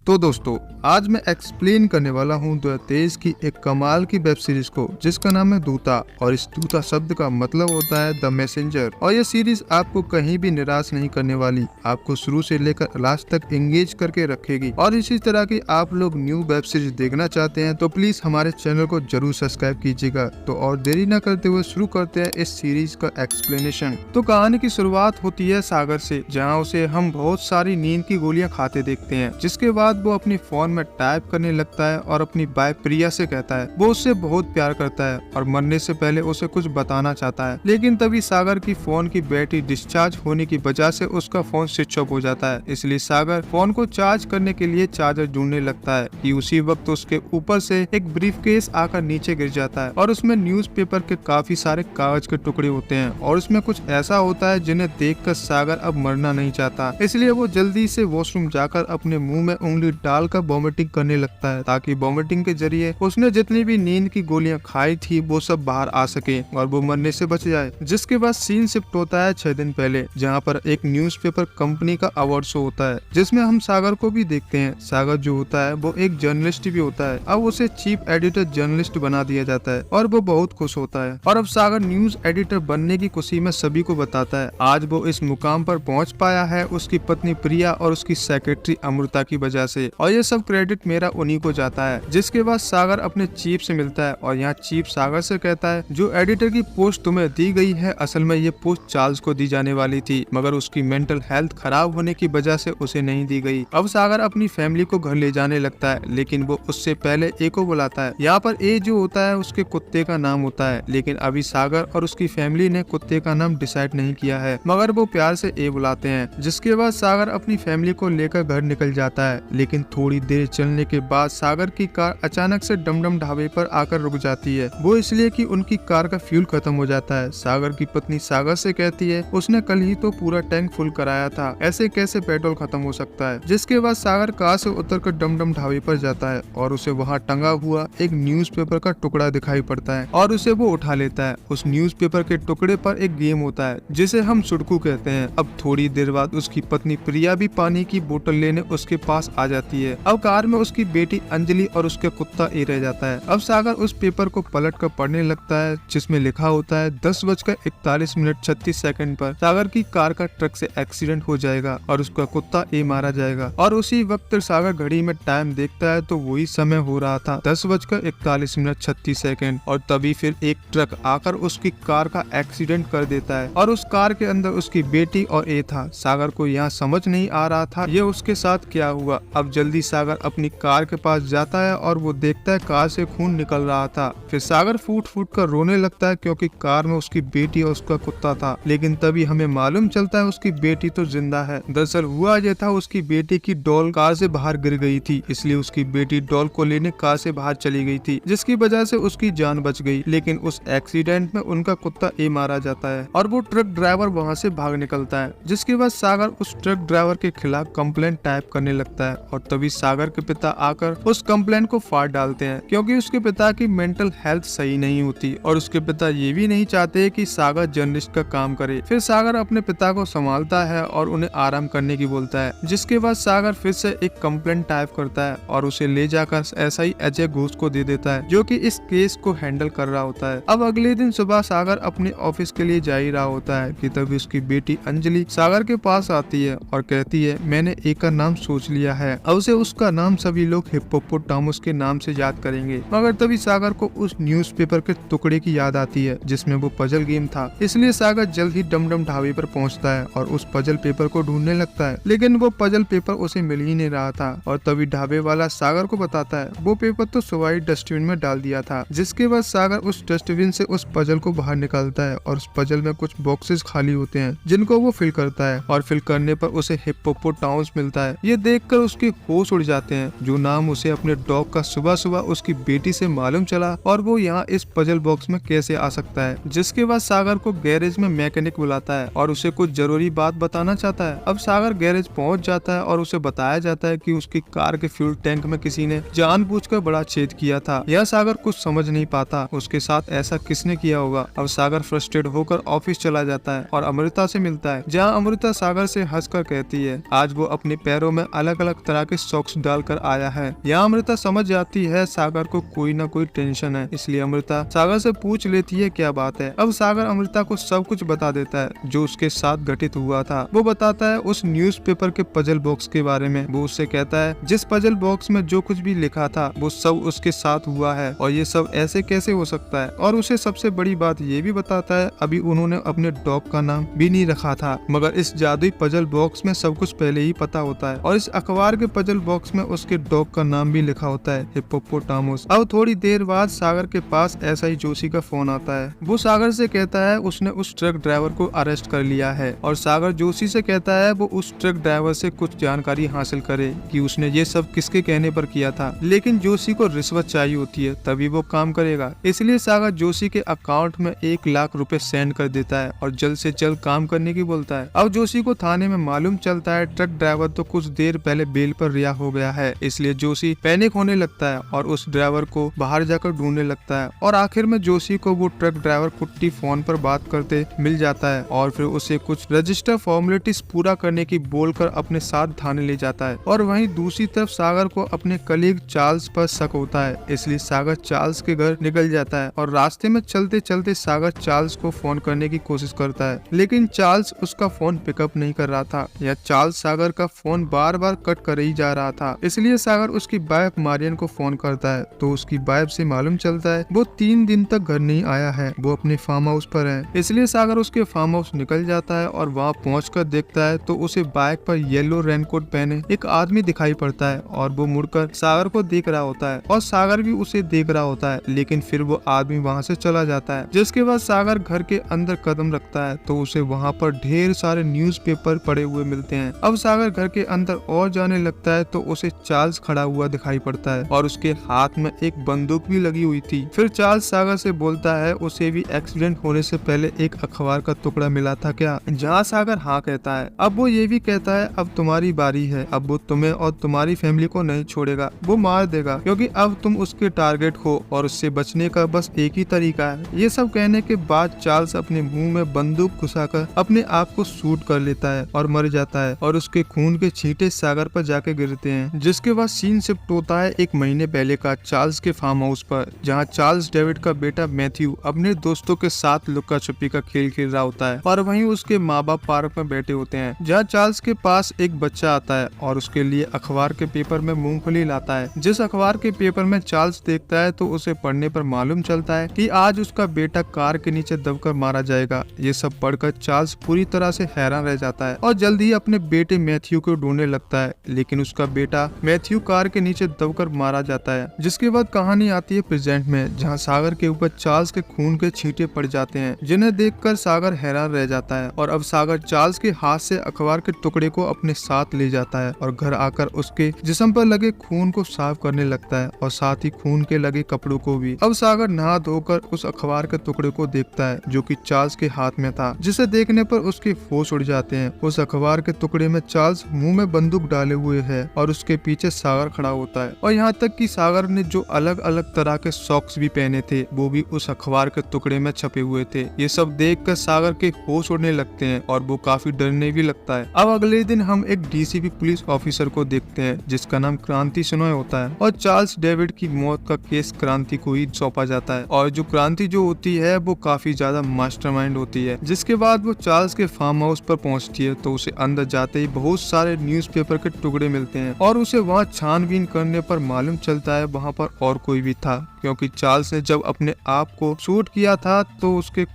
तो दोस्तों आज मैं एक्सप्लेन करने वाला हूँ 2023 की एक कमाल की वेब सीरीज को जिसका नाम है दूता। और इस दूता शब्द का मतलब होता है द मैसेंजर। और ये सीरीज आपको कहीं भी निराश नहीं करने वाली, आपको शुरू से लेकर लास्ट तक एंगेज करके रखेगी। और इसी तरह की आप लोग न्यू वेब सीरीज देखना चाहते हैं तो प्लीज हमारे चैनल को जरूर सब्सक्राइब कीजिएगा। तो और देरी न करते हुए शुरू करते हैं इस सीरीज का एक्सप्लेनेशन। तो कहानी की शुरुआत होती है सागर से, जहाँ उसे हम बहुत सारी नींद की गोलियां खाते देखते हैं। जिसके बाद वो अपनी फोन में टाइप करने लगता है और अपनी बाय प्रिया से कहता है वो उससे बहुत प्यार करता है और मरने से पहले उसे कुछ बताना चाहता है। लेकिन तभी सागर की फोन की बैटरी डिस्चार्ज होने की वजह से उसका फोन स्विच ऑफ हो जाता है। इसलिए सागर फोन को चार्ज करने के लिए चार्जर ढूंढने लगता है कि उसी वक्त उसके ऊपर से एक ब्रीफकेस आकर नीचे गिर जाता है और उसमें न्यूज़पेपर के काफी सारे कागज के टुकड़े होते हैं और उसमें कुछ ऐसा होता है जिन्हें देखकर सागर अब मरना नहीं चाहता। इसलिए वो जल्दी से वॉशरूम जाकर अपने मुंह में उंगली डालकर वॉमिटिंग करने लगता है ताकि वॉमिटिंग के जरिए उसने जितनी भी नींद की गोलियां खाई थी वो सब बाहर आ सके और वो मरने से बच जाए। जिसके बाद सीन शिफ्ट होता है 6 दिन पहले, जहां पर एक न्यूज़पेपर कंपनी का अवार्ड शो होता है जिसमें हम सागर को भी देखते हैं। सागर जो होता है वो एक जर्नलिस्ट भी होता है। अब उसे चीफ एडिटर जर्नलिस्ट बना दिया जाता है और वो बहुत खुश होता है। और अब सागर न्यूज एडिटर बनने की खुशी में सभी को बताता है आज वो इस मुकाम पर पहुंच पाया है उसकी पत्नी प्रिया और उसकी सेक्रेटरी अमृता की वजह से। और ये सब क्रेडिट मेरा उन्हीं को जाता है। जिसके बाद सागर अपने चीफ से मिलता है और यहाँ चीफ सागर से कहता है जो एडिटर की पोस्ट तुम्हें दी गई है असल में ये पोस्ट चार्ल्स को दी जाने वाली थी, मगर उसकी मेंटल हेल्थ खराब होने की वजह से उसे नहीं दी गई। अब सागर अपनी फैमिली को घर ले जाने लगता है, लेकिन वो उससे पहले ए को बुलाता है। यहाँ पर ए जो होता है उसके कुत्ते का नाम होता है, लेकिन अभी सागर और उसकी फैमिली ने कुत्ते का नाम डिसाइड नहीं किया है, मगर वो प्यार से ए बुलाते हैं। जिसके बाद सागर अपनी फैमिली को लेकर घर निकल जाता है, लेकिन थोड़ी देर चलने के बाद सागर की कार अचानक से डमडम ढाबे पर आकर रुक जाती है। वो इसलिए कि उनकी कार का फ्यूल खत्म हो जाता है। सागर की पत्नी सागर से कहती है उसने कल ही तो पूरा टैंक फुल कराया था, ऐसे कैसे पेट्रोल खत्म हो सकता है। जिसके बाद सागर कार से उतरकर डमडम ढाबे पर जाता है और उसे वहाँ टंगा हुआ एक न्यूज़पेपर का टुकड़ा दिखाई पड़ता है और उसे वो उठा लेता है। उस न्यूज़पेपर के टुकड़े पर एक गेम होता है जिसे हम सुडकू कहते हैं। अब थोड़ी देर बाद उसकी पत्नी प्रिया भी पानी की बोतल लेने उसके पास आ जाती है। अब कार में उसकी बेटी अंजलि और उसके कुत्ता ए रह जाता है। अब सागर उस पेपर को पलट कर पढ़ने लगता है जिसमें लिखा होता है 10:41:36 पर सागर की कार का ट्रक से एक्सीडेंट हो जाएगा और उसका कुत्ता ए मारा जाएगा। और उसी वक्त सागर घड़ी में टाइम देखता है तो वही समय हो रहा था 10:41:36 और तभी फिर एक ट्रक आकर उसकी कार का एक्सीडेंट कर देता है और उस कार के अंदर उसकी बेटी और ए था। सागर को यहाँ समझ नहीं आ रहा था ये उसके साथ क्या हुआ। अब जल्दी सागर अपनी कार के पास जाता है और वो देखता है कार से खून निकल रहा था। फिर सागर फूट फूट कर रोने लगता है क्योंकि कार में उसकी बेटी और उसका कुत्ता था। लेकिन तभी हमें मालूम चलता है उसकी बेटी तो जिंदा है। दरअसल हुआ ये था उसकी बेटी की डॉल कार से बाहर गिर गई थी, इसलिए उसकी बेटी डॉल को लेने कार से बाहर चली गई थी, जिसकी वजह से उसकी जान बच गई। लेकिन उस एक्सीडेंट में उनका कुत्ता ए मारा जाता है और वो ट्रक ड्राइवर वहाँ से भाग निकलता है। जिसके बाद सागर उस ट्रक ड्राइवर के खिलाफ कंप्लेंट टाइप करने लगता है और तभी सागर के पिता आकर उस कंप्लेंट को फाड़ डालते हैं क्योंकि उसके पिता की मेंटल हेल्थ सही नहीं होती और उसके पिता ये भी नहीं चाहते कि सागर जर्नलिस्ट का काम करे। फिर सागर अपने पिता को संभालता है और उन्हें आराम करने की बोलता है। जिसके बाद सागर फिर से एक कंप्लेंट टाइप करता है और उसे ले जाकर ऐसा ही अजय घोष को दे देता है जो कि इस केस को हैंडल कर रहा होता है। अब अगले दिन सुबह सागर अपने ऑफिस के लिए जा ही रहा होता है कि तभी उसकी बेटी अंजलि सागर के पास आती है और कहती है मैंने एक का नाम सोच लिया है, अब उसे उसका नाम सभी लोग हिप्पोपोटामस के नाम से याद करेंगे। मगर तभी सागर को उस न्यूज़पेपर के टुकड़े की याद आती है जिसमें वो पजल गेम था। इसलिए सागर जल्द ही डमडम ढाबे पर पहुंचता है और उस पजल पेपर को ढूंढने लगता है, लेकिन वो पजल पेपर उसे मिल ही नहीं रहा था। और तभी ढाबे वाला सागर को बताता है वो पेपर तो सुबह डस्टबिन में डाल दिया था। जिसके बाद सागर उस डस्टबिन से उस पजल को बाहर निकालता है और उस पजल में कुछ बॉक्सेस खाली होते हैं जिनको वो फिल करता है और फिल करने पर उसे हिप्पोपोटामस मिलता है। ये देखकर उसके होश उड़ जाते हैं, जो नाम उसे अपने डॉग का सुबह सुबह उसकी बेटी से मालूम चला और वो यहाँ इस पजल बॉक्स में कैसे आ सकता है। जिसके बाद सागर को गैरेज में मैकेनिक बुलाता है और उसे कुछ जरूरी बात बताना चाहता है। अब सागर गैरेज पहुंच जाता है और उसे बताया जाता है कि उसकी कार के फ्यूल टैंक में किसी ने जानबूझकर बड़ा छेद किया था। यह सागर कुछ समझ नहीं पाता उसके साथ ऐसा किसने किया होगा। अब सागर फ्रस्ट्रेट होकर ऑफिस चला जाता है और अमृता से मिलता है, जहाँ अमृता सागर से हंसकर कहती है आज वो अपने पैरों में अलग अलग तरह तरह के सॉक्स डालकर आया है। यहाँ अमृता समझ जाती है सागर को कोई ना कोई टेंशन है, इसलिए अमृता सागर से पूछ लेती है क्या बात है। अब सागर अमृता को सब कुछ बता देता है जो उसके साथ घटित हुआ था। वो बताता है उस न्यूज़पेपर के पजल बॉक्स के बारे में। वो उससे कहता है जिस पजल बॉक्स में जो कुछ भी लिखा था वो सब उसके साथ हुआ है और ये सब ऐसे कैसे हो सकता है। और उसे सबसे बड़ी बात ये भी बताता है अभी उन्होंने अपने डॉग का नाम भी नहीं रखा था, मगर इस जादुई पजल बॉक्स में सब कुछ पहले ही पता होता है और इस अखबार के पजल बॉक्स में उसके डॉग का नाम भी लिखा होता है, हिप्पोपोटामस। अब थोड़ी देर बाद सागर के पास एसआई जोशी का फोन आता है। वो सागर से कहता है उसने उस ट्रक ड्राइवर को अरेस्ट कर लिया है और सागर जोशी से कहता है वो उस ट्रक ड्राइवर से कुछ जानकारी हासिल करे कि उसने ये सब किसके कहने पर किया था। लेकिन जोशी को रिश्वत चाहिए होती है तभी वो काम करेगा, इसलिए सागर जोशी के अकाउंट में 1 लाख रुपए सेंड कर देता है और जल्द से जल्द काम करने की बोलता है। अब जोशी को थाने में मालूम चलता है ट्रक ड्राइवर तो कुछ देर पहले बेल पर रिहा हो गया है, इसलिए जोशी पैनिक होने लगता है और उस ड्राइवर को बाहर जाकर ढूंढने लगता है। और आखिर में जोशी को वो ट्रक ड्राइवर कुट्टी फोन पर बात करते मिल जाता है और फिर उसे कुछ रजिस्टर फॉर्मेलिटीज पूरा करने की बोलकर अपने साथ थाने ले जाता है। और वहीं दूसरी तरफ सागर को अपने कलीग चार्ल्स पर शक होता है, इसलिए सागर चार्ल्स के घर निकल जाता है और रास्ते में चलते चलते सागर चार्ल्स को फोन करने की कोशिश करता है, लेकिन चार्ल्स उसका फोन पिकअप नहीं कर रहा था या चार्ल्स सागर का फोन बार बार कट कर ही जा रहा था। इसलिए सागर उसकी वाइफ मारियन को फोन करता है तो उसकी वाइफ से मालूम चलता है वो 3 दिन तक घर नहीं आया है, वो अपने फार्म हाउस पर है। इसलिए सागर उसके फार्म हाउस निकल जाता है और वहाँ पहुंचकर देखता है तो उसे बाइक पर येलो रेनकोट पहने एक आदमी दिखाई पड़ता है और वो मुड़कर सागर को देख रहा होता है और सागर भी उसे देख रहा होता है, लेकिन फिर वो आदमी वहाँ से चला जाता है। जिसके बाद सागर घर के अंदर कदम रखता है तो उसे वहाँ पर ढेर सारे न्यूज़पेपर पड़े हुए मिलते हैं। अब सागर घर के अंदर और जाने लगता है तो उसे चार्ल्स खड़ा हुआ दिखाई पड़ता है और उसके हाथ में एक बंदूक भी लगी हुई थी। फिर चार्ल्स सागर से बोलता है उसे भी एक्सीडेंट होने से पहले एक अखबार का टुकड़ा मिला था क्या, जहाँ सागर हाँ कहता है। अब वो ये भी कहता है अब तुम्हारी बारी है, अब वो तुम्हें और तुम्हारी फैमिली को नहीं छोड़ेगा, वो मार देगा क्योंकि अब तुम उसके टारगेट हो और उससे बचने का बस एक ही तरीका है। ये सब कहने के बाद चार्ल्स अपने मुंह में बंदूक घुसाकर अपने आप को शूट कर लेता है और मर जाता है और उसके खून के छींटे सागर पर जाके गिरते हैं। जिसके बाद सीन शिफ्ट होता है 1 महीने पहले का चार्ल्स के फार्म हाउस पर, जहाँ चार्ल्स डेविड का बेटा मैथ्यू अपने दोस्तों के साथ लुक्का छुपी का खेल खेल रहा होता है और वहीं उसके माँ बाप पार्क में बैठे होते हैं, जहाँ चार्ल्स के पास एक बच्चा आता है और उसके लिए अखबार के पेपर में मूंगफली लाता है। जिस अखबार के पेपर में चार्ल्स देखता है तो उसे पढ़ने पर मालूम चलता है कि आज उसका बेटा कार के नीचे दबकर मारा जाएगा। ये सब पढ़कर चार्ल्स पूरी तरह से हैरान रह जाता है और जल्दी ही अपने बेटे मैथ्यू को ढूंढने लगता है, लेकिन उसका बेटा मैथ्यू कार के नीचे दबकर मारा जाता है। जिसके बाद कहानी आती है प्रेजेंट में, जहाँ सागर के ऊपर चार्ल्स के खून के छींटे पड़ जाते हैं, जिन्हें देखकर सागर हैरान रह जाता है और अब सागर चार्ल्स के हाथ से अखबार के टुकड़े को अपने साथ ले जाता है और घर आकर उसके जिस्म पर लगे खून को साफ करने लगता है और साथ ही खून के लगे कपड़ों को भी। अब सागर नहा धोकर उस अखबार के टुकड़े को देखता है जो कि चार्ल्स के हाथ में था, जिसे देखने पर उसके होश उड़ जाते हैं। उस अखबार के टुकड़े में चार्ल्स मुंह में बंदूक डाले हुए है और उसके पीछे सागर खड़ा होता है और यहाँ तक कि सागर ने जो अलग अलग तरह के सॉक्स भी पहने थे वो भी उस अखबार के टुकड़े में छपे हुए थे। ये सब देखकर सागर के होश उड़ने लगते हैं और वो काफी डरने भी लगता है। अब अगले दिन हम एक डीसीपी पुलिस ऑफिसर को देखते हैं जिसका नाम क्रांति सोनोय होता है और चार्ल्स डेविड की मौत का केस क्रांति को ही सौंपा जाता है और जो क्रांति जो होती है वो काफी ज्यादा मास्टरमाइंड होती है। जिसके बाद वो चार्ल्स के फार्म हाउस पर पहुंचती है तो उसे अंदर जाते ही बहुत सारे न्यूज़पेपर के टुकड़े मिलते हैं और उसे वहाँ छानबीन करने पर मालूम चलता है वहाँ पर और कोई भी था, क्योंकि चार्ल्स ने जब अपने आप को शूट किया था तो उसके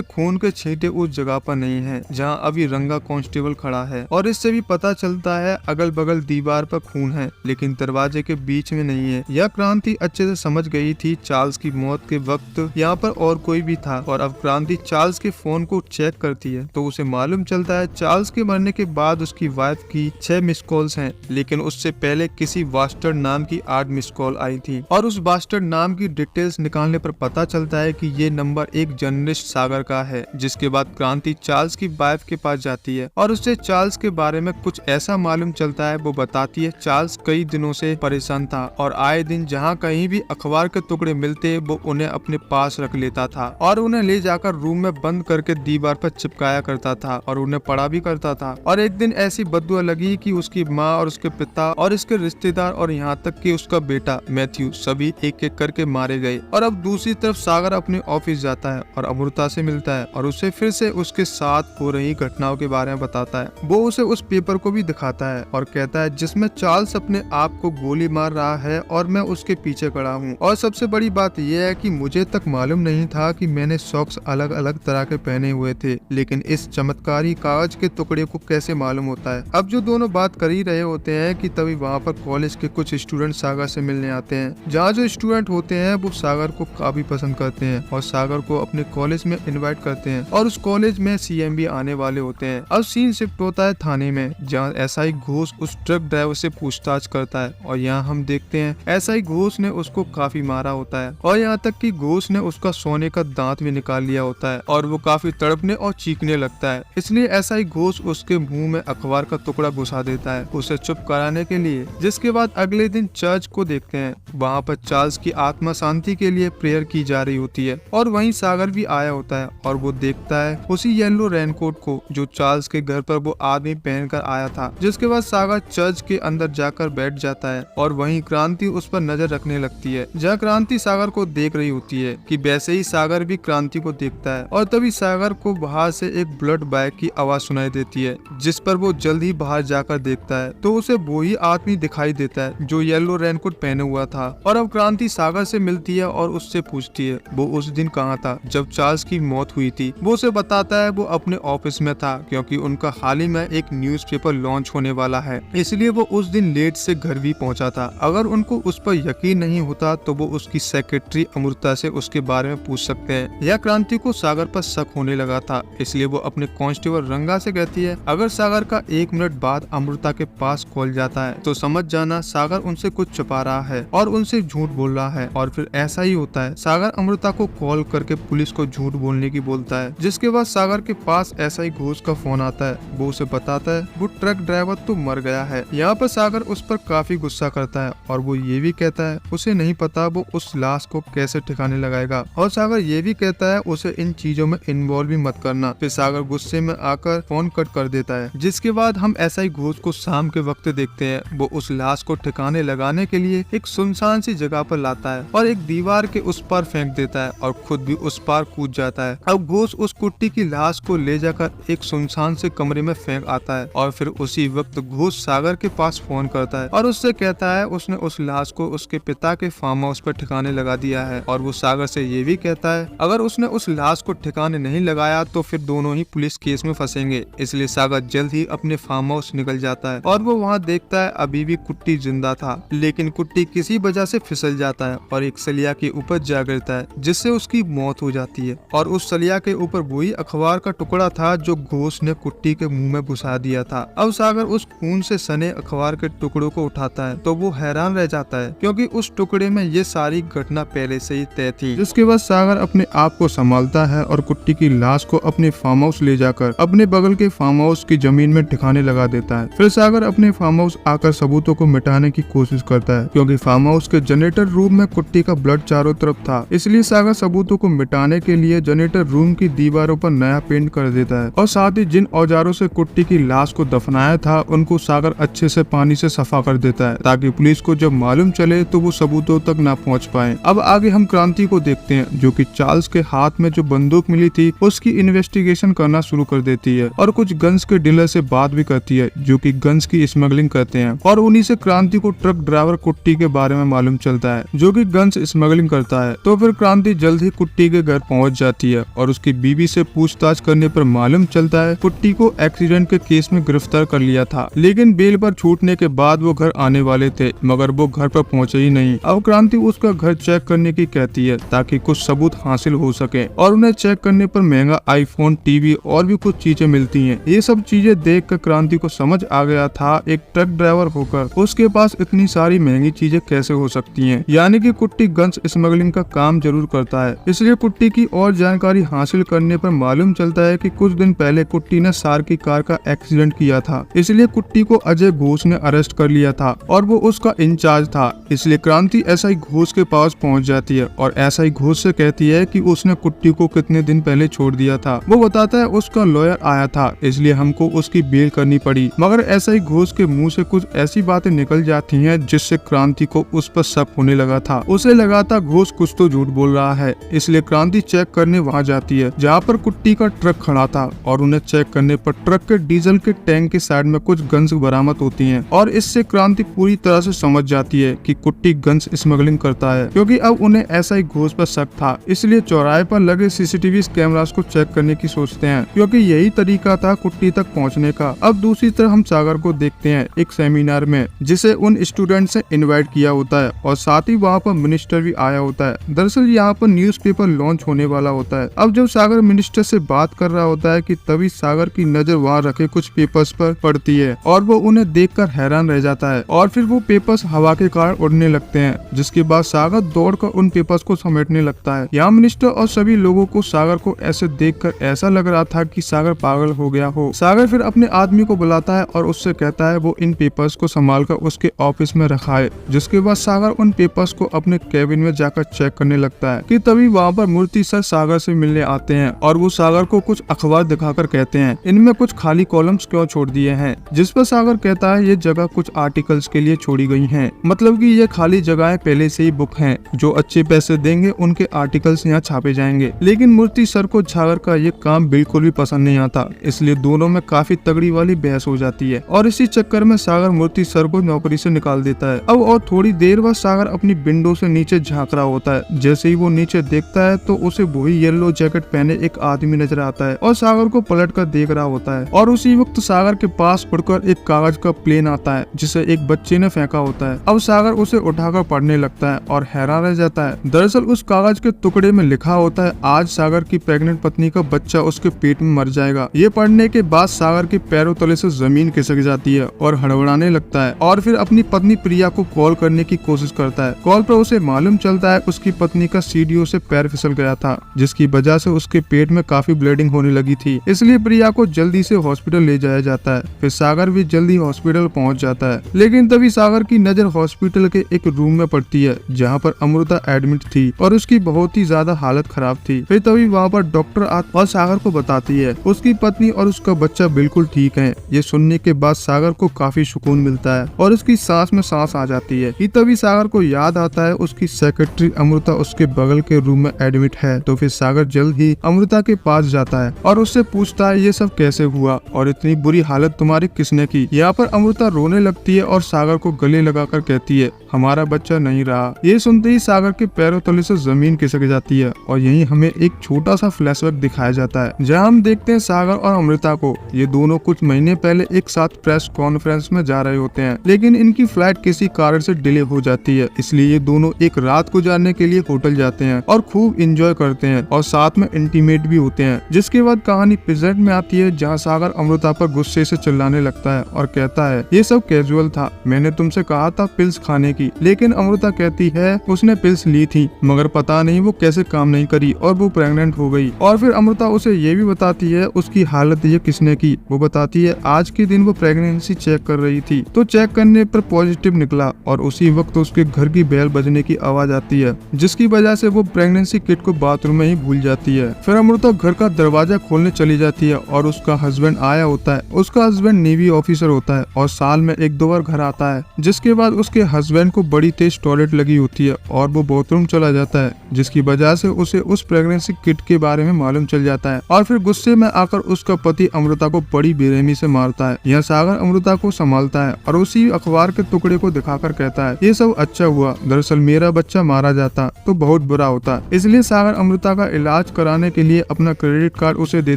खून के छींटे उस जगह पर नहीं है जहां अभी रंगा कांस्टेबल खड़ा है। और इससे भी पता चलता है अगल बगल दीवार पर खून है लेकिन दरवाजे के बीच में नहीं है। यह क्रांति अच्छे से समझ गई थी चार्ल्स की मौत के वक्त यहाँ पर और कोई भी था और अब क्रांति चार्ल्स के फोन को चेक करती है तो उसे मालूम चलता है चार्ल्स के मरने के बाद उसकी वाइफ की 6 मिस कॉल्स हैं, लेकिन उससे पहले किसी वास्टर नाम की 8 मिस कॉल आई थी और उस वास्टर नाम की डिटेल्स निकालने पर पता चलता है कि ये नंबर एक जर्नलिस्ट सागर का है। जिसके बाद क्रांति चार्ल्स की वाइफ के पास जाती है और उससे चार्ल्स के बारे में कुछ ऐसा मालूम चलता है। वो बताती है चार्ल्स कई दिनों से परेशान था और आए दिन जहाँ कहीं भी अखबार के टुकड़े मिलते वो उन्हें अपने पास रख लेता था और उन्हें ले जाकर रूम में बंद करके दीवार पर चिपकाया करता था और उन्हें पढ़ा भी करता था। और एक दिन ऐसी बददुआ लगी कि उसकी माँ और उसके पिता और इसके रिश्तेदार और यहाँ तक कि उसका बेटा मैथ्यू सभी एक एक करके मारे गए। और अब दूसरी तरफ सागर अपने ऑफिस जाता है और अमृता से मिलता है और उसे फिर से उसके साथ हो रही घटनाओं के बारे में बताता है। वो उसे उस पेपर को भी दिखाता है और कहता है जिसमें चार्ल्स अपने आप को गोली मार रहा है और मैं उसके पीछे खड़ा हूँ। और सबसे बड़ी बात यह है कि मुझे तक मालूम नहीं था कि मैंने सॉक्स अलग अलग तरह के पहने हुए थे, लेकिन इस चमत्कारी कागज के टुकड़े को कैसे मालूम होता है। अब जो दोनों बात कर ही रहे होते हैं कि तभी वहाँ पर कॉलेज के कुछ स्टूडेंट सागर से मिलने आते हैं, जहाँ जो स्टूडेंट होते हैं वो सागर को काफी पसंद करते हैं और सागर को अपने कॉलेज में इनवाइट करते हैं। और उस कॉलेज में सीएम भी आने वाले होते हैं। अब सीन शिफ्ट होता है थाने में, जहाँ एसआई घोष उस ट्रक ड्राइवर से पूछताछ करता है और यहाँ हम देखते हैं एसआई घोष ने उसको काफी मारा होता है और यहाँ तक कि घोष ने उसका सोने का दांत भी निकाल लिया होता है और वो काफी तड़पने और चीखने लगता है। इसलिए एसआई घोष उसके मुंह में अखबार का टुकड़ा घुसा देता है उसे चुप कराने के लिए। जिसके बाद अगले दिन चर्च को देखते हैं, वहाँ पर चार्ल्स की आत्मा शांति के लिए प्रेयर की जा रही होती है और वहीं सागर भी आया होता है और वो देखता है उसी येलो रेनकोट को जो चार्ल्स के घर पर वो आदमी पहनकर आया था। जिसके बाद सागर चर्च के अंदर जाकर बैठ जाता है और वहीं क्रांति उस पर नजर रखने लगती है। जहाँ क्रांति सागर को देख रही होती है कि वैसे ही सागर भी क्रांति को देखता है और तभी सागर को बाहर से एक ब्लड बैग की आवाज सुनाई देती है, जिस पर वो जल्द ही बाहर जाकर देखता है तो उसे वो ही आदमी दिखाई देता है जो येलो रेनकोट पहने हुआ था। और अब क्रांति सागर से मिलती है और उससे पूछती है वो उस दिन कहाँ था जब चार्ल्स की मौत हुई थी। वो उसे बताता है वो अपने ऑफिस में था क्योंकि उनका हाल ही में एक न्यूज़पेपर लॉन्च होने वाला है, इसलिए वो उस दिन लेट से घर भी पहुंचा था। अगर उनको उस पर यकीन नहीं होता तो वो उसकी सेक्रेटरी अमृता से उसके बारे में पूछ सकते हैं। यह क्रांति को सागर पर शक होने लगा था, इसलिए वो अपने कांस्टेबल रंगा से कहती है अगर सागर का 1 मिनट बाद अमृता के पास कॉल जाता है तो समझ जाना सागर उनसे कुछ छुपा रहा है और उनसे झूठ बोल रहा है। और फिर ऐसा ही होता है, सागर अमृता को कॉल करके पुलिस को झूठ बोलने की बोलता है। जिसके बाद सागर के पास एसआई घोष का फोन आता है, वो उसे बताता है वो ट्रक ड्राइवर तो मर गया है। यहाँ पर सागर उस पर काफी गुस्सा करता है और वो ये भी कहता है उसे नहीं पता वो उस लाश को कैसे ठिकाने लगाएगा और सागर ये भी कहता है उसे इन चीजों में इन्वॉल्व भी मत करना। फिर सागर गुस्से में आकर फोन कट कर देता है। जिसके बाद हम एसआई घोष को शाम के वक्त देखते हैं, वो उस लाश को ठिकाने लगाने के लिए एक सुनसान सी जगह पर लाता है और एक दीवार के उस पार फेंक देता है और खुद भी उस पार कूद जाता है। अब घोष उस कुट्टी की लाश को ले जाकर एक सुनसान से कमरे में फेंक आता है और फिर उसी वक्त घोष सागर के पास फोन करता है और उससे कहता है उसने उस लाश को उसके पिता के फार्म हाउस पर ठिकाने लगा दिया है। और वो सागर से ये भी कहता है अगर उसने उस लाश को ठिकाने नहीं लगाया तो फिर दोनों ही पुलिस केस में फंसेंगे। इसलिए सागर जल्द ही अपने फार्म हाउस निकल जाता है और वो वहाँ देखता है अभी भी कुट्टी जिंदा था, लेकिन कुट्टी किसी वजह से फिसल जाता है और एक सलिया के ऊपर जा गिरता है जिससे उसकी मौत हो जाती है। और उस सलिया के ऊपर वही अखबार का टुकड़ा था जो घोष ने कुट्टी के मुंह में घुसा दिया था। अब सागर उस खून से सने अखबार के टुकड़ों को उठाता है तो वो हैरान रह जाता है क्योंकि उस टुकड़े में ये सारी घटना पहले से ही तय थी। जिसके बाद सागर अपने आप को संभालता है और कुट्टी की लाश को अपने फार्म हाउस ले जाकर अपने बगल के फार्म हाउस की जमीन में ठिकाने लगा देता है। फिर सागर अपने फार्म हाउस आकर सबूतों को मिटाने की कोशिश करता है क्योंकि फार्म हाउस के जनरेटर रूम में कुट्टी का ब्लड चारों तरफ था, इसलिए सागर सबूतों को मिटाने के लिए जनरेटर रूम की दीवारों पर नया पेंट कर देता है और साथ ही जिन औजारों से कुट्टी की लाश को दफनाया था उनको सागर अच्छे से पानी से सफा कर देता है ताकि पुलिस को जब मालूम चले तो वो सबूतों तक ना पहुंच पाए। अब आगे हम क्रांति को देखते हैं जो कि चार्ल्स के हाथ में जो बंदूक मिली थी उसकी इन्वेस्टिगेशन करना शुरू कर देती है और कुछ गन्स के डीलर से बात भी करती है जो कि गन्स की स्मगलिंग करते हैं और उन्हीं से क्रांति को ट्रक ड्राइवर कुट्टी के बारे में मालूम चलता है जो कि गन्स स्मगलिंग करता है। तो फिर क्रांति जल्द ही कुट्टी के घर पहुंच जाती है और उसकी बीवी से पूछताछ करने पर मालूम चलता है कुट्टी को एक्सीडेंट के केस में गिरफ्तार कर लिया था, लेकिन बेल पर छूटने के बाद वो घर आने वाले थे मगर वो घर पर पहुंचे ही नहीं। अब क्रांति उसका घर चेक करने की कहती है ताकि कुछ सबूत हासिल हो सके और उन्हें चेक करने पर महंगा आईफोन, टीवी और भी कुछ चीजें मिलती हैं। ये सब चीजें देख कर क्रांति को समझ आ गया था एक ट्रक ड्राइवर होकर उसके पास इतनी सारी महंगी चीजें कैसे हो सकती हैं, यानी कि कुट्टी गन्स स्मगलिंग का काम जरूर करता है। इसलिए कुट्टी की और जानकारी हासिल करने पर मालूम चलता है कि कुछ दिन पहले कुट्टी ने सार की कार का एक्सीडेंट किया था, इसलिए कुट्टी को अजय घोष ने अरेस्ट कर लिया था और वो उसका इंचार्ज था। इसलिए क्रांति एसआई घोष के पास पहुंच जाती है और एसआई घोष से कहती है कि उसने कुट्टी को कितने दिन पहले छोड़ दिया था। वो बताता है उसका लॉयर आया था इसलिए हमको उसकी बेल करनी पड़ी, मगर ऐसा ही घोष के मुंह से कुछ ऐसी बातें निकल जाती हैं जिससे क्रांति को उस पर शक होने लगा था। उसे लगा था घोष कुछ तो झूठ बोल रहा है, इसलिए क्रांति चेक करने वहां जाती है जहां पर कुट्टी का ट्रक खड़ा था और उन्हें चेक करने पर ट्रक के डीजल के टैंक के साइड में कुछ गन्स बरामद होती हैं और इससे क्रांति पूरी तरह से समझ जाती है कि कुट्टी गन्स स्मगलिंग करता है, क्योंकि अब उन्हें ऐसा ही घोष पर शक था। इसलिए चौराहे पर लगे सीसीटीवी कैमरास को चेक करने की सोचते हैं, क्योंकि यही तरीका था कुट्टी तक पहुंचने का। अब दूसरी तरफ हम सागर को देखते हैं एक सेमिनार में जिसे उन स्टूडेंट से इनवाइट किया होता है और साथ ही वहाँ पर मिनिस्टर भी आया होता है। दरअसल यहाँ पर न्यूज़पेपर लॉन्च होने वाला होता है। अब जब सागर मिनिस्टर से बात कर रहा होता है कि तभी सागर की नजर वहाँ रखे कुछ पेपर्स पर पड़ती है और वो उन्हें देखकर हैरान रह जाता है और फिर वो पेपर्स हवा के कारण उड़ने लगते हैं, जिसके बाद सागर दौड़कर उन पेपर्स को समेटने लगता है। यहाँ मिनिस्टर और सभी लोगों को सागर को ऐसे देखकर ऐसा लग रहा था कि सागर पागल हो गया हो। सागर फिर अपने आदमी को बुलाता है और उससे कहता है वो इन पेपर्स को संभाल कर उसके ऑफिस में रखाए। जिसके बाद सागर उन पेपर्स को अपने केबिन में जाकर चेक करने लगता है कि तभी वहाँ पर मूर्ति सर सागर से मिलने आते हैं और वो सागर को कुछ अखबार दिखाकर कहते हैं इनमें कुछ खाली कॉलम्स क्यों छोड़ दिए हैं। जिस पर सागर कहता है ये जगह कुछ आर्टिकल्स के लिए छोड़ी गई हैं, मतलब कि ये खाली जगहें पहले से ही बुक हैं, जो अच्छे पैसे देंगे उनके आर्टिकल्स यहाँ छापे जाएंगे। लेकिन मूर्ति सर को सागर का ये काम बिल्कुल भी पसंद नहीं आता, इसलिए दोनों में काफी तगड़ी वाली बहस हो जाती है और इसी चक्कर में सागर मूर्ति सर को नौकरी से निकाल देता है। अब और थोड़ी देर बाद सागर अपनी विंडो से नीचे झांक रहा होता है। जैसे ही वो नीचे देखता है तो उसे वही येलो जैकेट पहने एक आदमी नजर आता है और सागर को पलट कर देख रहा होता है। और उसी वक्त सागर के पास उड़कर एक कागज का प्लेन आता है जिसे एक बच्चे ने फेंका होता है। अब सागर उसे उठाकर पढ़ने लगता है और हैरान रह जाता है। दरअसल उस कागज के टुकड़े में लिखा होता है आज सागर की प्रेग्नेंट पत्नी का बच्चा उसके पेट में मर जाएगा। ये पढ़ने के बाद सागर के पैरों तले से जमीन खिसक जाती है और हड़बड़ाने लगता है और फिर अपनी पत्नी प्रिया को कॉल करने की कोशिश करता है। कॉल पर उसे मालूम चलता है उसकी पत्नी का सीढ़ियों से पैर फिसल गया था, जिसकी वजह से उसके पेट में काफी ब्लीडिंग होने लगी थी, इसलिए प्रिया को जल्दी से हॉस्पिटल ले जाया जाता है। फिर सागर भी जल्दी हॉस्पिटल पहुंच जाता है, लेकिन तभी सागर की नजर हॉस्पिटल के एक रूम में पड़ती है जहां पर अमृता एडमिट थी और उसकी बहुत ही ज्यादा हालत खराब थी। फिर तभी वहां पर डॉक्टर और सागर को बताती है उसकी पत्नी और उसका बच्चा बिल्कुल ठीक है। ये सुनने के बाद सागर को काफी सुकून मिलता है और उसकी सांस में सांस आ जाती है। तभी सागर को याद आता है उसकी सेक्रेटरी अमृता उसके बगल के रूम में एडमिट है। तो फिर सागर जल्द ही अमृता के पास जाता है और उससे पूछता है ये सब कैसे हुआ और इतनी बुरी हालत तुम्हारी किसने की। यहाँ पर अमृता रोने लगती है और सागर को गले लगाकर कहती है हमारा बच्चा नहीं रहा। ये सुनते ही सागर के पैरों तले से जमीन खिसक जाती है और यहीं हमें एक छोटा सा फ्लैशबैक दिखाया जाता है जहां हम देखते हैं सागर और अमृता को। ये दोनों कुछ महीने पहले एक साथ प्रेस कॉन्फ्रेंस में जा रहे होते हैं, लेकिन इनकी फ्लाइट किसी कारण से डिले हो जाती है, इसलिए ये दोनों एक रात गुजारने के लिए होटल जाते हैं और खूब एंजॉय करते हैं और साथ में इंटीमेट भी होते हैं। जिसके बाद कहानी प्रेजेंट में आती है जहाँ सागर अमृता पर गुस्से से चिल्लाने लगता है और कहता है ये सब कैजुअल था, मैंने तुमसे कहा था पिल्स खाने की। लेकिन अमृता कहती है उसने पिल्स ली थी मगर पता नहीं वो कैसे काम नहीं करी और वो प्रेग्नेंट हो गई। और फिर अमृता उसे ये भी बताती है उसकी हालत ये किसने की। वो बताती है आज के दिन वो प्रेगनेंसी चेक कर रही थी तो चेक करने पर पॉजिटिव निकला और उसी वक्त उसके घर की बेल बजने की आवाज आती है, जिसकी वजह से वो प्रेगनेंसी किट को बाथरूम में ही भूल जाती है। फिर अमृता घर का दरवाजा खोलने चली जाती है और उसका हस्बैंड आया होता है। उसका हस्बैंड नेवी ऑफिसर होता है और साल में एक दो बार घर आता है। जिसके बाद उसके हस्बैंड को बड़ी तेज टॉयलेट लगी होती है और वो बाथरूम चला जाता है, जिसकी वजह से उसे उस प्रेगनेंसी किट के बारे में मालूम चल जाता है और फिर गुस्से में आकर उसका पति अमृता को बड़ी बेरहमी से मारता है। यह सागर अमृता को संभालता है और उसी अखबार के टुकड़े को दिखाकर कहता है ये सब अच्छा हुआ, दरअसल मेरा बच्चा मारा जाता तो बहुत बुरा होता। इसलिए सागर अमृता का इलाज कराने के लिए अपना क्रेडिट कार्ड उसे दे